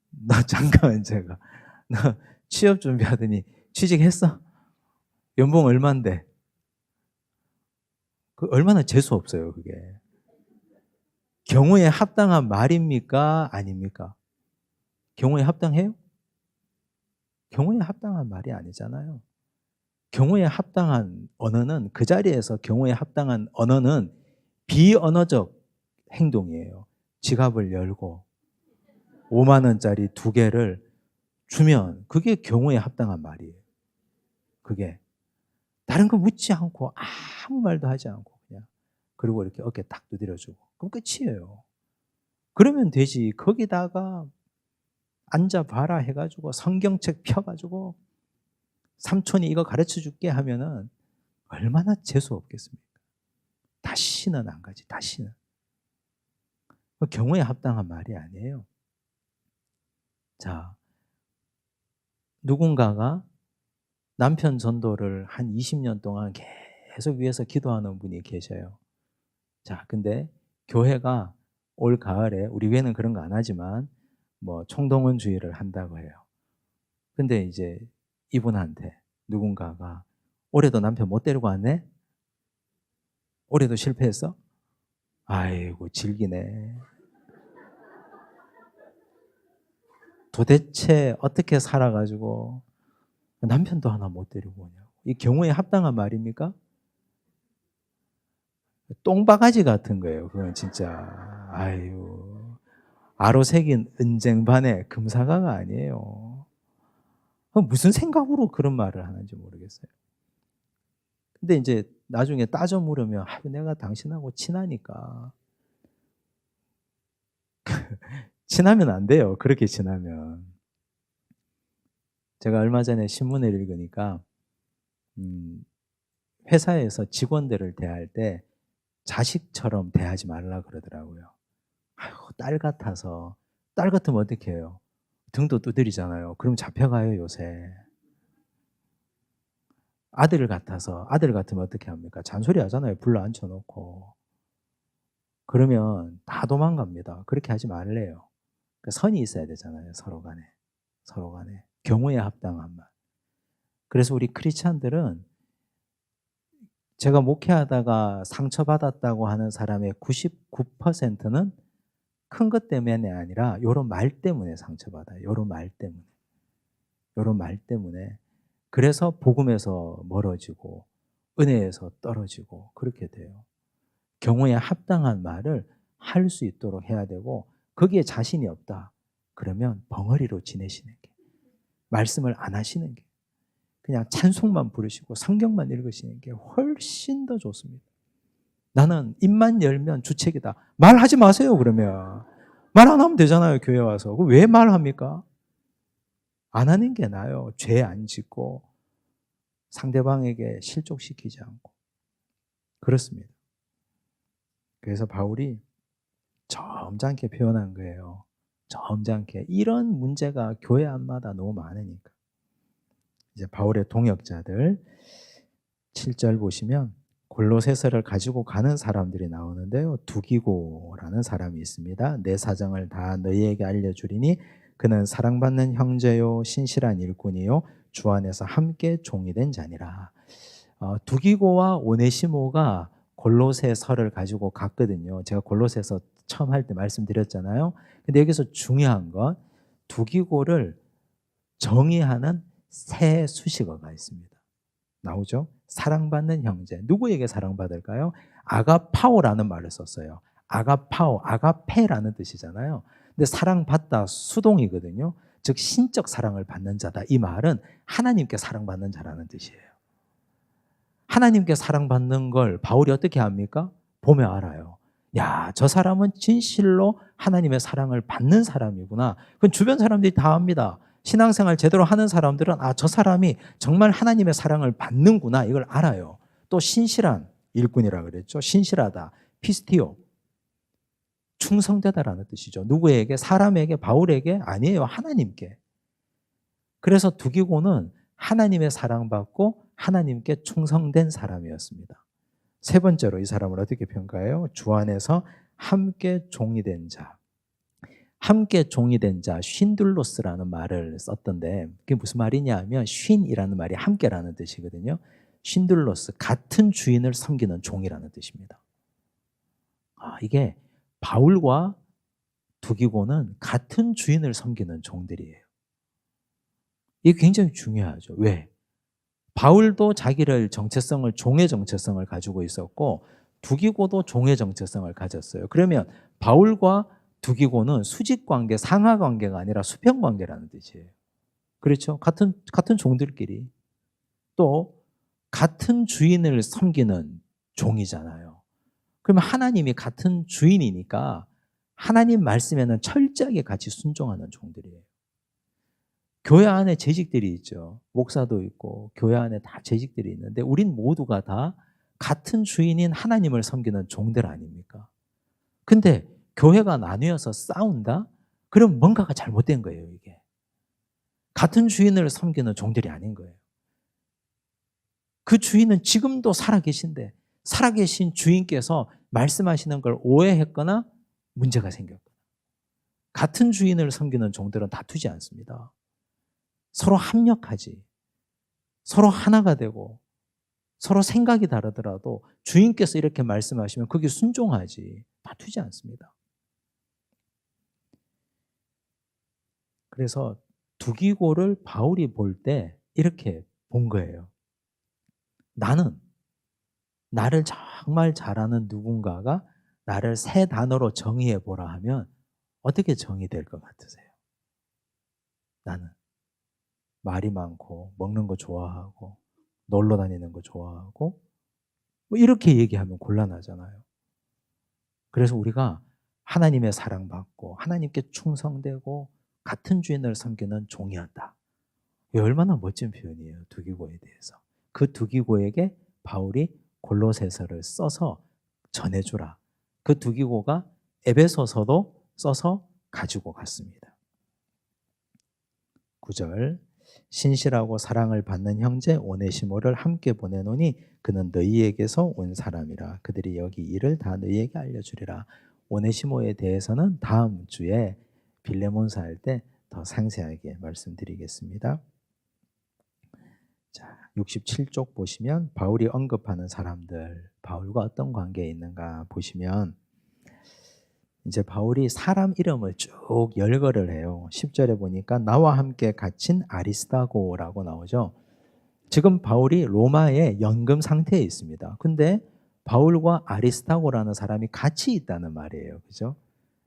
너 장가 언제 가? 너 취업 준비하더니 취직했어? 연봉 얼만데? 그 얼마나 재수 없어요, 그게. 경우에 합당한 말입니까? 아닙니까? 경우에 합당해요? 경우에 합당한 말이 아니잖아요. 경우에 합당한 언어는 그 자리에서 경우에 합당한 언어는 비언어적 행동이에요. 지갑을 열고 5만 원짜리 2개를 주면 그게 경우에 합당한 말이에요. 그게 다른 거 묻지 않고 아무 말도 하지 않고 그냥 그리고 이렇게 어깨 딱 두드려주고 그럼 끝이에요. 그러면 되지. 거기다가 앉아봐라 해가지고 성경책 펴가지고 삼촌이 이거 가르쳐 줄게 하면은 얼마나 재수 없겠습니까? 다시는 안 가지. 다시는. 경우에 합당한 말이 아니에요. 자, 누군가가 남편 전도를 한 20년 동안 계속 위해서 기도하는 분이 계셔요. 자, 근데 교회가 올 가을에 우리 교회는 그런 거 안 하지만 뭐 총동원주의를 한다고 해요. 근데 이제 이분한테 누군가가 올해도 남편 못 데리고 왔네? 올해도 실패했어? 아이고 질기네. 도대체 어떻게 살아가지고 남편도 하나 못 데리고 오냐고. 이 경우에 합당한 말입니까? 똥바가지 같은 거예요. 그건 진짜. 아유. 아로 새긴 은쟁반에 금사과가 아니에요. 무슨 생각으로 그런 말을 하는지 모르겠어요. 근데 이제 나중에 따져 물으면 내가 당신하고 친하니까. 친하면 안 돼요. 그렇게 친하면. 제가 얼마 전에 신문을 읽으니까 회사에서 직원들을 대할 때 자식처럼 대하지 말라 그러더라고요. 아유, 딸 같아서. 딸 같으면 어떻게 해요? 등도 두드리잖아요. 그럼 잡혀가요, 요새. 아들 같아서. 아들 같으면 어떻게 합니까? 잔소리 하잖아요. 불러 앉혀놓고. 그러면 다 도망갑니다. 그렇게 하지 말래요. 그러니까 선이 있어야 되잖아요. 서로 간에. 서로 간에. 경우에 합당한 말. 그래서 우리 크리스찬들은 제가 목회하다가 상처받았다고 하는 사람의 99%는 큰 것 때문이 아니라 요런 말 때문에 상처받아요. 요런 말 때문에. 요런 말 때문에. 그래서 복음에서 멀어지고 은혜에서 떨어지고 그렇게 돼요. 경우에 합당한 말을 할 수 있도록 해야 되고 거기에 자신이 없다. 그러면 벙어리로 지내시는 게. 말씀을 안 하시는 게. 그냥 찬송만 부르시고 성경만 읽으시는 게 훨씬 더 좋습니다. 나는 입만 열면 주책이다. 말하지 마세요, 그러면. 말 안 하면 되잖아요, 교회 와서. 왜 말합니까? 안 하는 게 나아요. 죄 안 짓고 상대방에게 실족시키지 않고. 그렇습니다. 그래서 바울이 점잖게 표현한 거예요. 점잖게. 이런 문제가 교회 안마다 너무 많으니까. 이제 바울의 동역자들 7절 보시면 골로새서를 가지고 가는 사람들이 나오는데요. 두기고라는 사람이 있습니다. 내 사정을 다 너희에게 알려주리니 그는 사랑받는 형제요 신실한 일꾼이요 주 안에서 함께 종이 된 자니라. 두기고와 오네시모가 골로새서를 가지고 갔거든요. 제가 골로새서 처음 할 때 말씀드렸잖아요. 근데 여기서 중요한 건 두기고를 정의하는 새 수식어가 있습니다. 나오죠? 사랑받는 형제. 누구에게 사랑받을까요? 아가파오라는 말을 썼어요. 아가파오, 아가페라는 뜻이잖아요. 근데 사랑받다 수동이거든요. 즉 신적 사랑을 받는 자다. 이 말은 하나님께 사랑받는 자라는 뜻이에요. 하나님께 사랑받는 걸 바울이 어떻게 합니까? 보면 알아요. 야, 저 사람은 진실로 하나님의 사랑을 받는 사람이구나. 그건 주변 사람들이 다 압니다. 신앙생활 제대로 하는 사람들은 저 사람이 정말 하나님의 사랑을 받는구나 이걸 알아요. 또 신실한 일꾼이라 그랬죠. 신실하다. 피스티오. 충성되다라는 뜻이죠. 누구에게? 사람에게, 바울에게? 아니에요. 하나님께. 그래서 두기고는 하나님의 사랑받고 하나님께 충성된 사람이었습니다. 세 번째로 이 사람을 어떻게 평가해요? 주 안에서 함께 종이 된 자. 함께 종이 된 자, 쉰둘로스라는 말을 썼던데 그게 무슨 말이냐 하면 쉰이라는 말이 함께라는 뜻이거든요. 쉰둘로스, 같은 주인을 섬기는 종이라는 뜻입니다. 이게 바울과 두기고는 같은 주인을 섬기는 종들이에요. 이게 굉장히 중요하죠. 왜? 바울도 자기를 정체성을, 종의 정체성을 가지고 있었고 두기고도 종의 정체성을 가졌어요. 그러면 바울과 두기고는 수직관계, 상하관계가 아니라 수평관계라는 뜻이에요. 그렇죠? 같은 종들끼리. 또 같은 주인을 섬기는 종이잖아요. 그러면 하나님이 같은 주인이니까 하나님 말씀에는 철저하게 같이 순종하는 종들이에요. 교회 안에 재직들이 있죠. 목사도 있고 교회 안에 다 재직들이 있는데 우린 모두가 다 같은 주인인 하나님을 섬기는 종들 아닙니까? 근데 교회가 나뉘어서 싸운다? 그럼 뭔가가 잘못된 거예요, 이게. 같은 주인을 섬기는 종들이 아닌 거예요. 그 주인은 지금도 살아계신데 살아계신 주인께서 말씀하시는 걸 오해했거나 문제가 생겼거나. 같은 주인을 섬기는 종들은 다투지 않습니다. 서로 합력하지. 서로 하나가 되고 서로 생각이 다르더라도 주인께서 이렇게 말씀하시면 거기에 순종하지. 다투지 않습니다. 그래서 두기고를 바울이 볼 때 이렇게 본 거예요. 나는 나를 정말 잘하는 누군가가 나를 세 단어로 정의해 보라 하면 어떻게 정의될 것 같으세요? 나는 말이 많고 먹는 거 좋아하고 놀러 다니는 거 좋아하고 뭐 이렇게 얘기하면 곤란하잖아요. 그래서 우리가 하나님의 사랑받고 하나님께 충성되고 같은 주인을 섬기는 종이었다. 이게 얼마나 멋진 표현이에요. 두기고에 대해서. 그 두기고에게 바울이 골로새서를 써서 전해주라. 그 두기고가 에베소서도 써서 가지고 갔습니다. 9절 신실하고 사랑을 받는 형제 오네시모를 함께 보내노니 그는 너희에게서 온 사람이라. 그들이 여기 일을 다 너희에게 알려주리라. 오네시모에 대해서는 다음 주에 빌레몬서 할 때 더 상세하게 말씀드리겠습니다. 자, 67쪽 보시면 바울이 언급하는 사람들, 바울과 어떤 관계에 있는가 보시면 이제 바울이 사람 이름을 쭉 열거를 해요. 10절에 보니까 나와 함께 갇힌 아리스다고라고 나오죠. 지금 바울이 로마의 연금 상태에 있습니다. 근데 바울과 아리스다고라는 사람이 같이 있다는 말이에요. 그죠?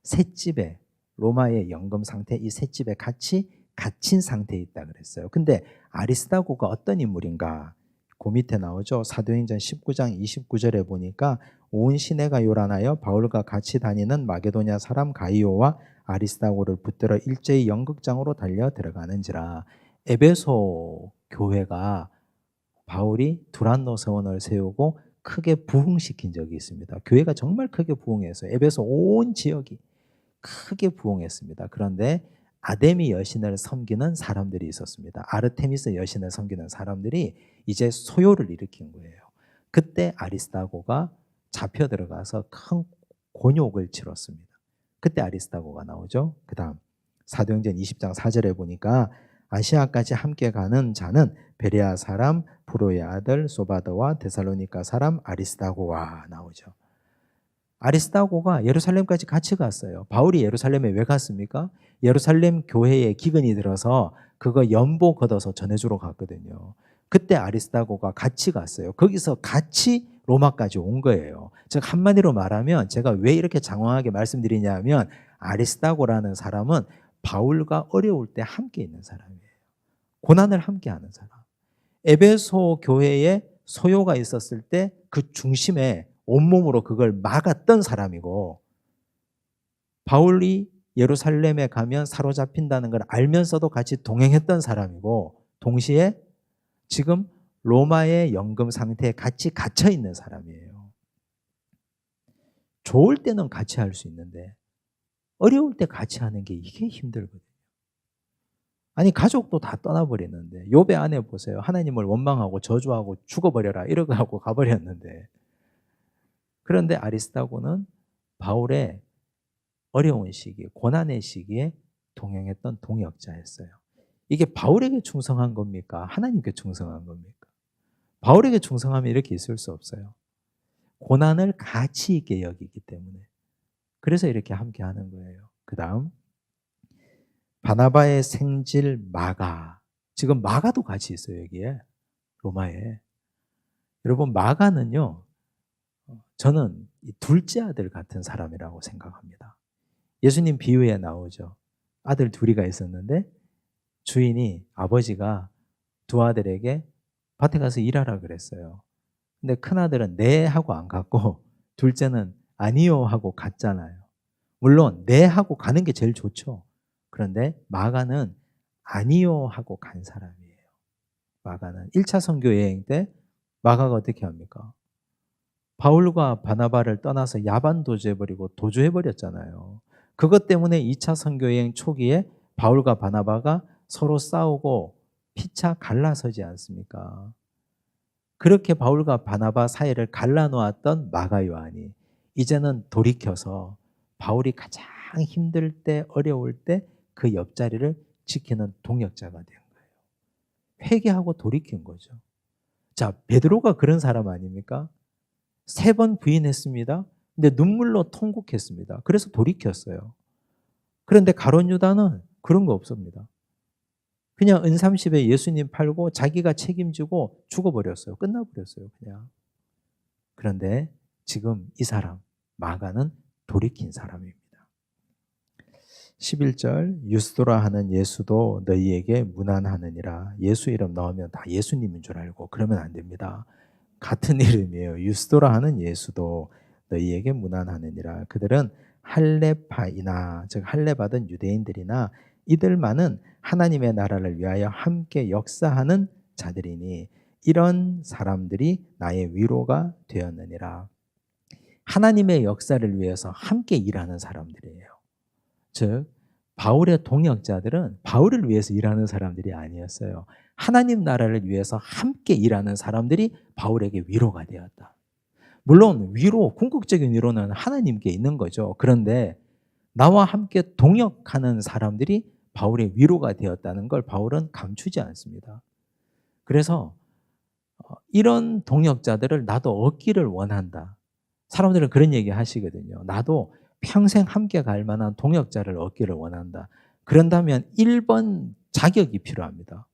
셋집에, 로마의 연금 상태, 이 셋집에 같이 갇힌 상태에 있다 그랬어요. 근데 아리스다고가 어떤 인물인가? 그 밑에 나오죠. 사도행전 19장 29절에 보니까 온 시내가 요란하여 바울과 같이 다니는 마게도냐 사람 가이오와 아리스다고를 붙들어 일제히 연극장으로 달려 들어가는지라. 에베소 교회가 바울이 두란노 서원을 세우고 크게 부흥시킨 적이 있습니다. 교회가 정말 크게 부흥했어요. 에베소 온 지역이 크게 부흥했습니다. 그런데 아데미 여신을 섬기는 사람들이 있었습니다. 아르테미스 여신을 섬기는 사람들이 이제 소요를 일으킨 거예요. 그때 아리스다고가 잡혀 들어가서 큰 곤욕을 치렀습니다. 그때 아리스다고가 나오죠. 그 다음 사도행전 20장 4절에 보니까 아시아까지 함께 가는 자는 베레아 사람 브로의 아들 소바더와 데살로니가 사람 아리스다고와 나오죠. 아리스다고가 예루살렘까지 같이 갔어요. 바울이 예루살렘에 왜 갔습니까? 예루살렘 교회에 기근이 들어서 그거 연보 걷어서 전해주러 갔거든요. 그때 아리스다고가 같이 갔어요. 거기서 같이 로마까지 온 거예요. 즉 한마디로 말하면 제가 왜 이렇게 장황하게 말씀드리냐면 아리스다고라는 사람은 바울과 어려울 때 함께 있는 사람이에요. 고난을 함께 하는 사람. 에베소 교회에 소요가 있었을 때 그 중심에 온몸으로 그걸 막았던 사람이고, 바울이 예루살렘에 가면 사로잡힌다는 걸 알면서도 같이 동행했던 사람이고, 동시에 지금 로마의 연금 상태에 같이 갇혀 있는 사람이에요. 좋을 때는 같이 할 수 있는데 어려울 때 같이 하는 게 이게 힘들거든요. 아니 가족도 다 떠나버리는데, 욥의 아내 보세요. 하나님을 원망하고 저주하고 죽어버려라 이러고 하고 가버렸는데, 그런데 아리스다고는 바울의 어려운 시기, 고난의 시기에 동행했던 동역자였어요. 이게 바울에게 충성한 겁니까? 하나님께 충성한 겁니까? 바울에게 충성하면 이렇게 있을 수 없어요. 고난을 가치 있게 여기기 때문에. 그래서 이렇게 함께 하는 거예요. 그 다음 바나바의 생질 마가. 지금 마가도 같이 있어요, 여기에. 로마에. 여러분, 마가는요, 저는 둘째 아들 같은 사람이라고 생각합니다. 예수님 비유에 나오죠. 아들 둘이가 있었는데 주인이, 아버지가 두 아들에게 밭에 가서 일하라 그랬어요. 근데 큰아들은 네 하고 안 갔고 둘째는 아니요 하고 갔잖아요. 물론 네 하고 가는 게 제일 좋죠. 그런데 마가는 아니요 하고 간 사람이에요. 마가는 1차 선교 여행 때 마가가 어떻게 합니까? 바울과 바나바를 떠나서 야반 도주해버리고 도주해버렸잖아요. 그것 때문에 2차 선교 여행 초기에 바울과 바나바가 서로 싸우고 피차 갈라서지 않습니까? 그렇게 바울과 바나바 사이를 갈라놓았던 마가 요한이 이제는 돌이켜서 바울이 가장 힘들 때, 어려울 때 그 옆자리를 지키는 동역자가 된 거예요. 회개하고 돌이킨 거죠. 자, 베드로가 그런 사람 아닙니까? 3번 부인했습니다. 근데 눈물로 통곡했습니다. 그래서 돌이켰어요. 그런데 가룟 유다는 그런 거 없습니다. 그냥 은삼십에 예수님 팔고 자기가 책임지고 죽어버렸어요. 끝나버렸어요, 그냥. 그런데 지금 이 사람, 마가는 돌이킨 사람입니다. 11절, 유스도라 하는 예수도 너희에게 문안하느니라. 예수 이름 넣으면 다 예수님인 줄 알고 그러면 안 됩니다. 같은 이름이에요. 유스도라 하는 예수도 너희에게 문안하느니라. 그들은 할례파이나, 즉 할례 받은 유대인들이나 이들만은 하나님의 나라를 위하여 함께 역사하는 자들이니 이런 사람들이 나의 위로가 되었느니라. 하나님의 역사를 위해서 함께 일하는 사람들이에요. 즉 바울의 동역자들은 바울을 위해서 일하는 사람들이 아니었어요. 하나님 나라를 위해서 함께 일하는 사람들이 바울에게 위로가 되었다. 물론 위로, 궁극적인 위로는 하나님께 있는 거죠. 그런데 나와 함께 동역하는 사람들이 바울의 위로가 되었다는 걸 바울은 감추지 않습니다. 그래서 이런 동역자들을 나도 얻기를 원한다. 사람들은 그런 얘기 하시거든요. 나도 평생 함께 갈 만한 동역자를 얻기를 원한다. 그런다면 1번 자격이 필요합니다.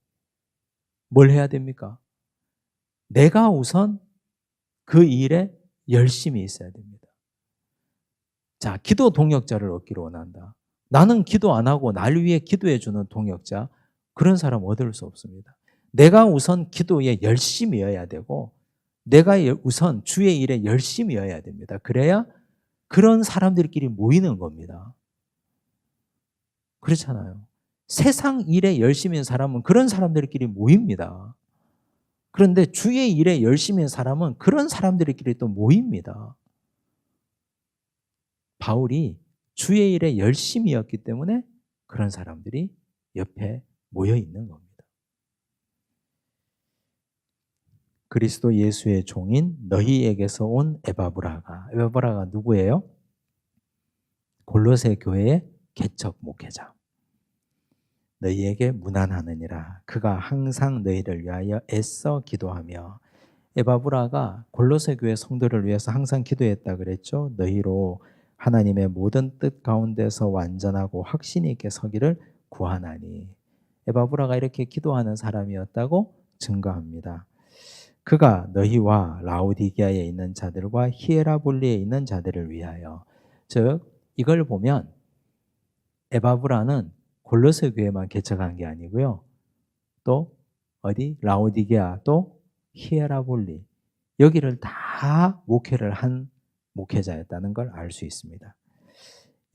뭘 해야 됩니까? 내가 우선 그 일에 열심히 있어야 됩니다. 자, 기도 동역자를 얻기를 원한다. 나는 기도 안 하고 날 위해 기도해 주는 동역자, 그런 사람 얻을 수 없습니다. 내가 우선 기도에 열심히여야 되고 내가 우선 주의 일에 열심히여야 됩니다. 그래야 그런 사람들끼리 모이는 겁니다. 그렇잖아요. 세상 일에 열심인 사람은 그런 사람들끼리 모입니다. 그런데 주의 일에 열심인 사람은 그런 사람들끼리 또 모입니다. 바울이 주의 일에 열심이었기 때문에 그런 사람들이 옆에 모여 있는 겁니다. 그리스도 예수의 종인 너희에게서 온 에바브라가 누구예요? 골로새 교회의 개척 목회자. 너희에게 문안하느니라. 그가 항상 너희를 위하여 애써 기도하며. 에바브라가 골로새 교회 성도를 위해서 항상 기도했다 그랬죠. 너희로 하나님의 모든 뜻 가운데서 완전하고 확신 있게 서기를 구하나니. 에바브라가 이렇게 기도하는 사람이었다고 증거합니다. 그가 너희와 라오디게아에 있는 자들과 히에라볼리에 있는 자들을 위하여. 즉 이걸 보면 에바브라는 골로새 교회만 개척한 게 아니고요. 또 어디? 라오디게아, 또 히에라볼리, 여기를 다 목회를 한 목회자였다는 걸 알 수 있습니다.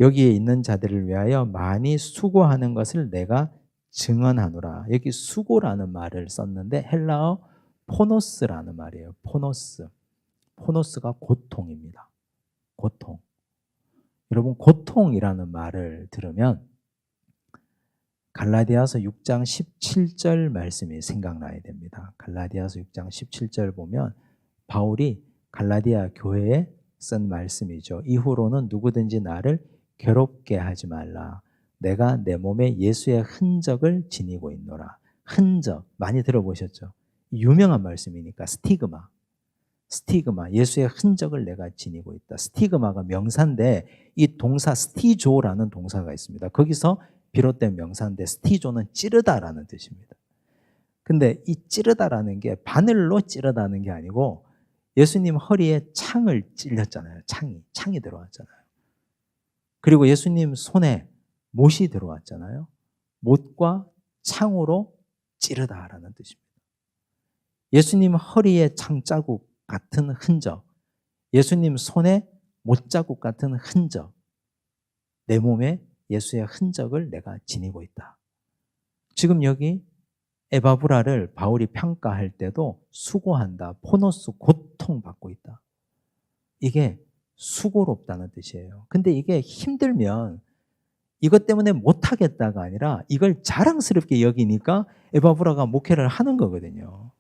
여기에 있는 자들을 위하여 많이 수고하는 것을 내가 증언하노라. 여기 수고라는 말을 썼는데 헬라어 포노스라는 말이에요. 포노스. 포노스가 고통입니다. 고통. 여러분, 고통이라는 말을 들으면 갈라디아서 6장 17절 말씀이 생각나야 됩니다. 갈라디아서 6장 17절 보면 바울이 갈라디아 교회에 쓴 말씀이죠. 이후로는 누구든지 나를 괴롭게 하지 말라. 내가 내 몸에 예수의 흔적을 지니고 있노라. 흔적, 많이 들어보셨죠? 유명한 말씀이니까 스티그마. 스티그마, 예수의 흔적을 내가 지니고 있다. 스티그마가 명사인데 이 동사 스티조라는 동사가 있습니다. 거기서 비롯된 명사인데 스티조는 찌르다라는 뜻입니다. 근데 이 찌르다라는 게 바늘로 찌르다는 게 아니고 예수님 허리에 창을 찔렸잖아요. 창이 들어왔잖아요. 그리고 예수님 손에 못이 들어왔잖아요. 못과 창으로 찌르다라는 뜻입니다. 예수님 허리에 창자국 같은 흔적, 예수님 손에 못자국 같은 흔적, 내 몸에 예수의 흔적을 내가 지니고 있다. 지금 여기 에바브라를 바울이 평가할 때도 수고한다, 포노스, 고통받고 있다. 이게 수고롭다는 뜻이에요. 근데 이게 힘들면 이것 때문에 못하겠다가 아니라 이걸 자랑스럽게 여기니까 에바브라가 목회를 하는 거거든요.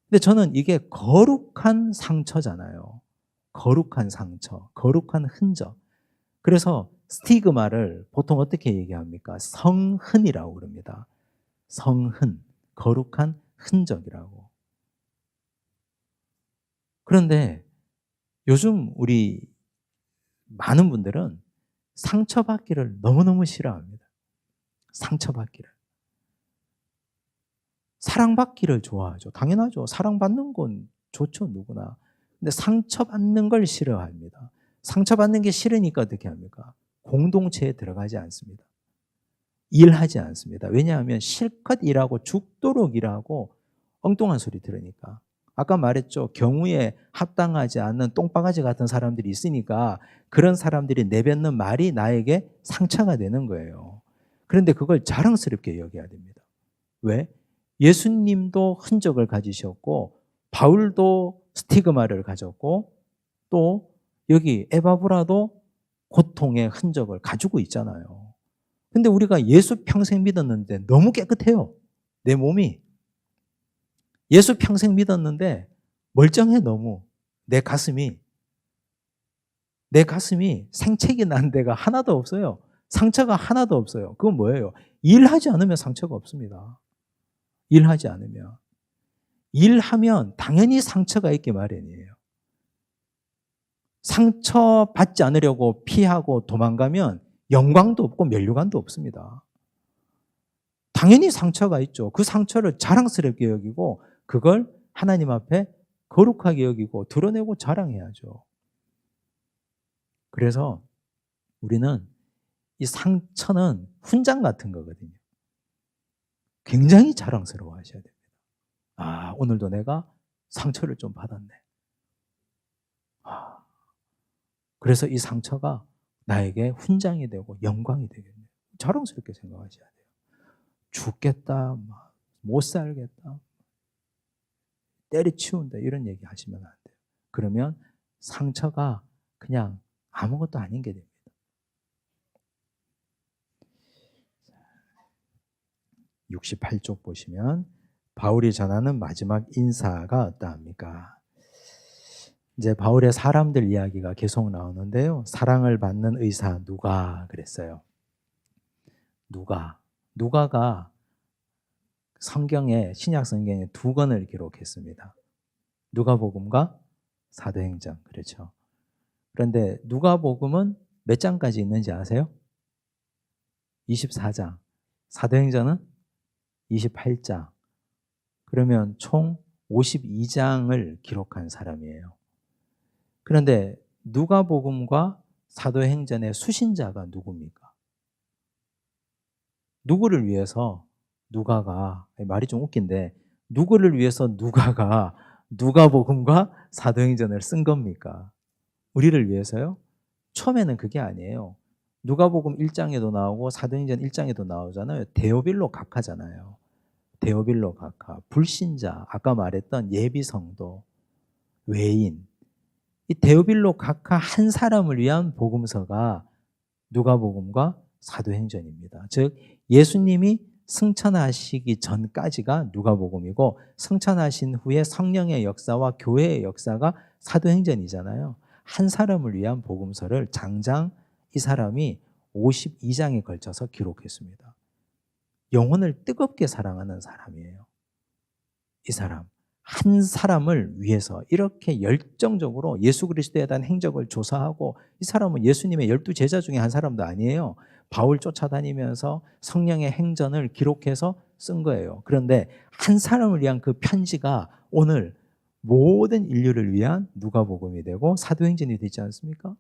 근데 저는 이게 거룩한 상처잖아요. 거룩한 상처, 거룩한 흔적. 그래서 스티그마를 보통 어떻게 얘기합니까? 성흔이라고 그럽니다. 성흔, 거룩한 흔적이라고. 그런데 요즘 우리 많은 분들은 상처받기를 너무너무 싫어합니다. 상처받기를. 사랑받기를 좋아하죠. 당연하죠. 사랑받는 건 좋죠, 누구나. 근데 상처받는 걸 싫어합니다. 상처받는 게 싫으니까 어떻게 합니까? 공동체에 들어가지 않습니다. 일하지 않습니다. 왜냐하면 실컷 일하고 죽도록 일하고 엉뚱한 소리 들으니까. 아까 말했죠. 경우에 합당하지 않는 똥바가지 같은 사람들이 있으니까 그런 사람들이 내뱉는 말이 나에게 상처가 되는 거예요. 그런데 그걸 자랑스럽게 여겨야 됩니다. 왜? 예수님도 흔적을 가지셨고 바울도 스티그마를 가졌고 또 여기 에바브라도 고통의 흔적을 가지고 있잖아요. 근데 우리가 예수 평생 믿었는데 너무 깨끗해요. 내 몸이. 예수 평생 믿었는데 멀쩡해 너무. 내 가슴이 생채기 난 데가 하나도 없어요. 상처가 하나도 없어요. 그건 뭐예요? 일하지 않으면 상처가 없습니다. 일하지 않으면. 일하면 당연히 상처가 있기 마련이에요. 상처받지 않으려고 피하고 도망가면 영광도 없고 면류관도 없습니다. 당연히 상처가 있죠. 그 상처를 자랑스럽게 여기고 그걸 하나님 앞에 거룩하게 여기고 드러내고 자랑해야죠. 그래서 우리는 이 상처는 훈장 같은 거거든요. 굉장히 자랑스러워 하셔야 됩니다. 아, 오늘도 내가 상처를 좀 받았네. 그래서 이 상처가 나에게 훈장이 되고 영광이 되겠네요. 자랑스럽게 생각하셔야 돼요. 죽겠다, 못 살겠다, 때려치운다 이런 얘기 하시면 안 돼요. 그러면 상처가 그냥 아무것도 아닌 게 됩니다. 68쪽 보시면 바울이 전하는 마지막 인사가 어떠합니까? 이제 바울의 사람들 이야기가 계속 나오는데요. 사랑을 받는 의사 누가 그랬어요. 누가가 성경에 신약 성경에 2권을 기록했습니다. 누가복음과 사도행전. 그렇죠. 그런데 누가복음은 몇 장까지 있는지 아세요? 24장. 사도행전은 28장. 그러면 총 52장을 기록한 사람이에요. 그런데 누가복음과 사도행전의 수신자가 누굽니까? 누구를 위해서 누가가, 말이 좀 웃긴데 누구를 위해서 누가가 누가복음과 사도행전을 쓴 겁니까? 우리를 위해서요? 처음에는 그게 아니에요. 누가복음 1장에도 나오고 사도행전 1장에도 나오잖아요. 데오빌로 각하잖아요. 데오빌로 각하, 불신자, 아까 말했던 예비 성도, 외인. 이 데오빌로 각하 한 사람을 위한 복음서가 누가복음과 사도행전입니다. 즉 예수님이 승천하시기 전까지가 누가복음이고 승천하신 후에 성령의 역사와 교회의 역사가 사도행전이잖아요. 한 사람을 위한 복음서를 장장 이 사람이 52장에 걸쳐서 기록했습니다. 영혼을 뜨겁게 사랑하는 사람이에요. 이 사람. 한 사람을 위해서 이렇게 열정적으로 예수 그리스도에 대한 행적을 조사하고, 이 사람은 예수님의 12제자 중에 한 사람도 아니에요. 바울 쫓아다니면서 성령의 행전을 기록해서 쓴 거예요. 그런데 한 사람을 위한 그 편지가 오늘 모든 인류를 위한 누가복음이 되고 사도행전이 되지 않습니까?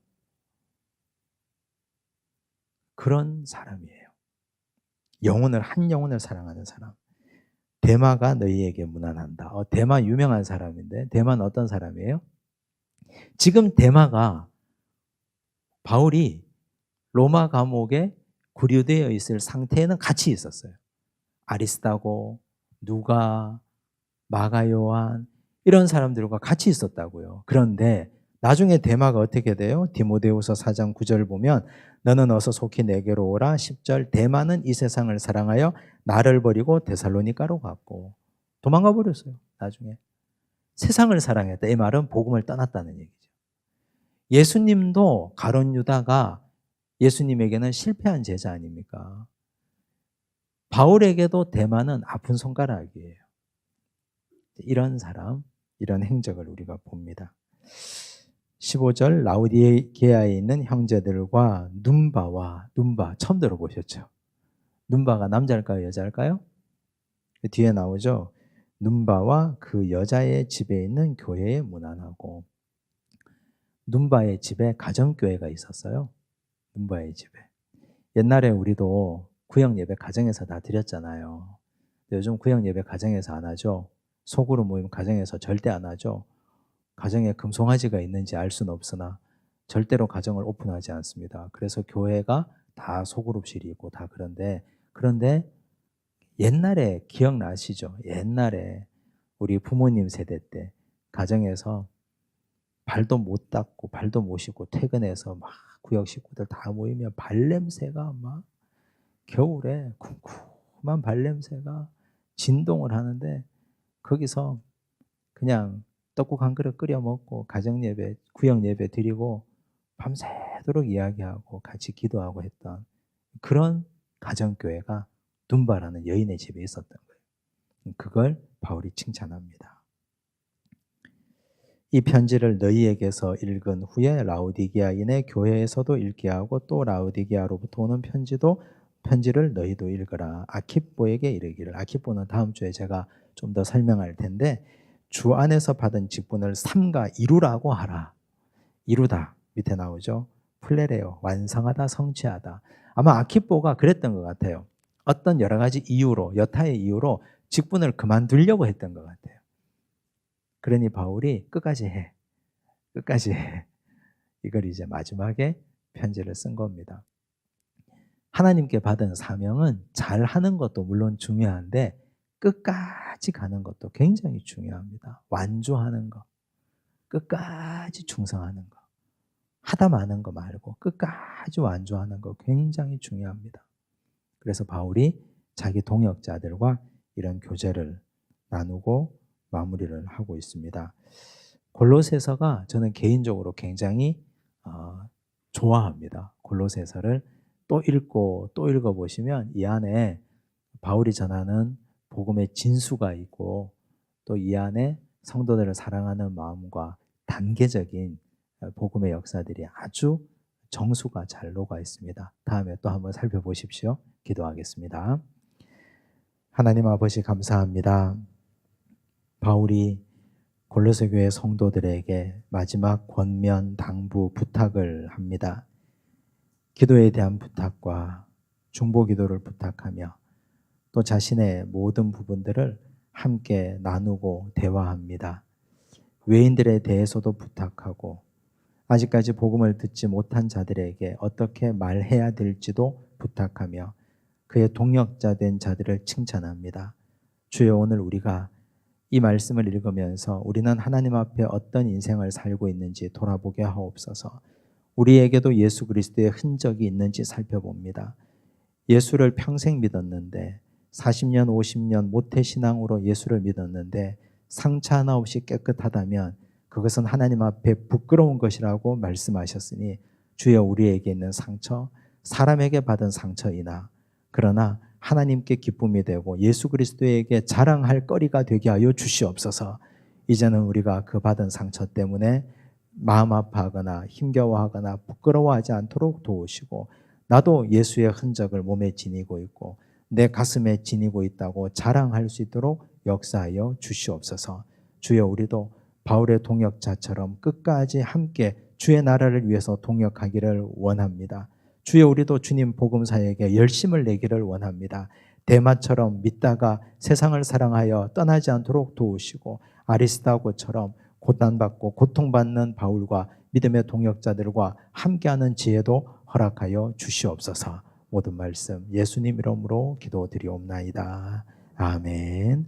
그런 사람이에요. 한 영혼을 사랑하는 사람. 데마가 너희에게 문안한다. 데마 유명한 사람인데, 데마는 어떤 사람이에요? 지금 데마가 바울이 로마 감옥에 구류되어 있을 상태에는 같이 있었어요. 아리스다고, 누가, 마가 요한 이런 사람들과 같이 있었다고요. 그런데 나중에 데마가 어떻게 돼요? 디모데후서 4장 9절 보면 너는 어서 속히 내게로 오라. 10절 데마는 이 세상을 사랑하여 나를 버리고 데살로니가로 갔고 도망가 버렸어요. 나중에 세상을 사랑했다. 이 말은 복음을 떠났다는 얘기죠. 예수님도 가룟 유다가 예수님에게는 실패한 제자 아닙니까? 바울에게도 데마는 아픈 손가락이에요. 이런 사람, 이런 행적을 우리가 봅니다. 15절 라우디게아에 있는 형제들과 눈바 처음 들어보셨죠? 눈바가 남자일까요? 여자일까요? 뒤에 나오죠. 눈바와 그 여자의 집에 있는 교회에 문안하고. 눈바의 집에 가정교회가 있었어요. 눈바의 집에. 옛날에 우리도 구역예배 가정에서 다 드렸잖아요. 요즘 구역예배 가정에서 안 하죠. 소그룹 모임 가정에서 절대 안 하죠. 가정에 금송아지가 있는지 알 수는 없으나 절대로 가정을 오픈하지 않습니다. 그래서 교회가 다 소그룹실이 있고 다 그런데 옛날에 기억나시죠? 옛날에 우리 부모님 세대 때 가정에서 발도 못 닦고 발도 못 씻고 퇴근해서 막 구역 식구들 다 모이면 발냄새가 막 겨울에 쿰쿰한 발냄새가 진동을 하는데 거기서 그냥 떡국 한 그릇 끓여 먹고 가정예배, 구역예배 드리고 밤새도록 이야기하고 같이 기도하고 했던 그런 가정교회가 눈바라는 여인의 집에 있었던 거예요. 그걸 바울이 칭찬합니다. 이 편지를 너희에게서 읽은 후에 라우디게아인의 교회에서도 읽게 하고 또 라우디게아로부터 오는 편지를 너희도 읽으라. 아키뽀에게 이르기를. 아키뽀는 다음 주에 제가 좀 더 설명할 텐데 주 안에서 받은 직분을 삼가 이루라고 하라. 이루다 밑에 나오죠. 플레레오 완성하다, 성취하다. 아마 아키뽀가 그랬던 것 같아요. 어떤 여러 가지 이유로, 여타의 이유로 직분을 그만두려고 했던 것 같아요. 그러니 바울이 끝까지 해. 이걸 이제 마지막에 편지를 쓴 겁니다. 하나님께 받은 사명은 잘하는 것도 물론 중요한데 끝까지 가는 것도 굉장히 중요합니다. 완주하는 것, 끝까지 충성하는 것, 하다 마는 거 말고 끝까지 완주하는 거 굉장히 중요합니다. 그래서 바울이 자기 동역자들과 이런 교제를 나누고 마무리를 하고 있습니다. 골로새서가 저는 개인적으로 굉장히 좋아합니다. 골로새서를 또 읽고 또 읽어보시면 이 안에 바울이 전하는 복음의 진수가 있고 또 이 안에 성도들을 사랑하는 마음과 단계적인 복음의 역사들이 아주 정수가 잘 녹아 있습니다. 다음에 또 한번 살펴보십시오. 기도하겠습니다. 하나님 아버지 감사합니다. 바울이 골로새 교회 성도들에게 마지막 권면, 당부, 부탁을 합니다. 기도에 대한 부탁과 중보 기도를 부탁하며 또 자신의 모든 부분들을 함께 나누고 대화합니다. 외인들에 대해서도 부탁하고 아직까지 복음을 듣지 못한 자들에게 어떻게 말해야 될지도 부탁하며 그의 동역자 된 자들을 칭찬합니다. 주여, 오늘 우리가 이 말씀을 읽으면서 우리는 하나님 앞에 어떤 인생을 살고 있는지 돌아보게 하옵소서. 우리에게도 예수 그리스도의 흔적이 있는지 살펴봅니다. 예수를 평생 믿었는데 40년, 50년 모태신앙으로 예수를 믿었는데 상처 하나 없이 깨끗하다면 그것은 하나님 앞에 부끄러운 것이라고 말씀하셨으니 주여, 우리에게 있는 상처, 사람에게 받은 상처이나 그러나 하나님께 기쁨이 되고 예수 그리스도에게 자랑할 거리가 되게 하여 주시옵소서. 이제는 우리가 그 받은 상처 때문에 마음 아파하거나 힘겨워하거나 부끄러워하지 않도록 도우시고 나도 예수의 흔적을 몸에 지니고 있고 내 가슴에 지니고 있다고 자랑할 수 있도록 역사하여 주시옵소서. 주여, 우리도 바울의 동역자처럼 끝까지 함께 주의 나라를 위해서 동역하기를 원합니다. 주여, 우리도 주님 복음 사역에 열심을 내기를 원합니다. 데마처럼 믿다가 세상을 사랑하여 떠나지 않도록 도우시고 아리스다고처럼 고난받고 고통받는 바울과 믿음의 동역자들과 함께하는 지혜도 허락하여 주시옵소서. 모든 말씀 예수님 이름으로 기도드리옵나이다. 아멘.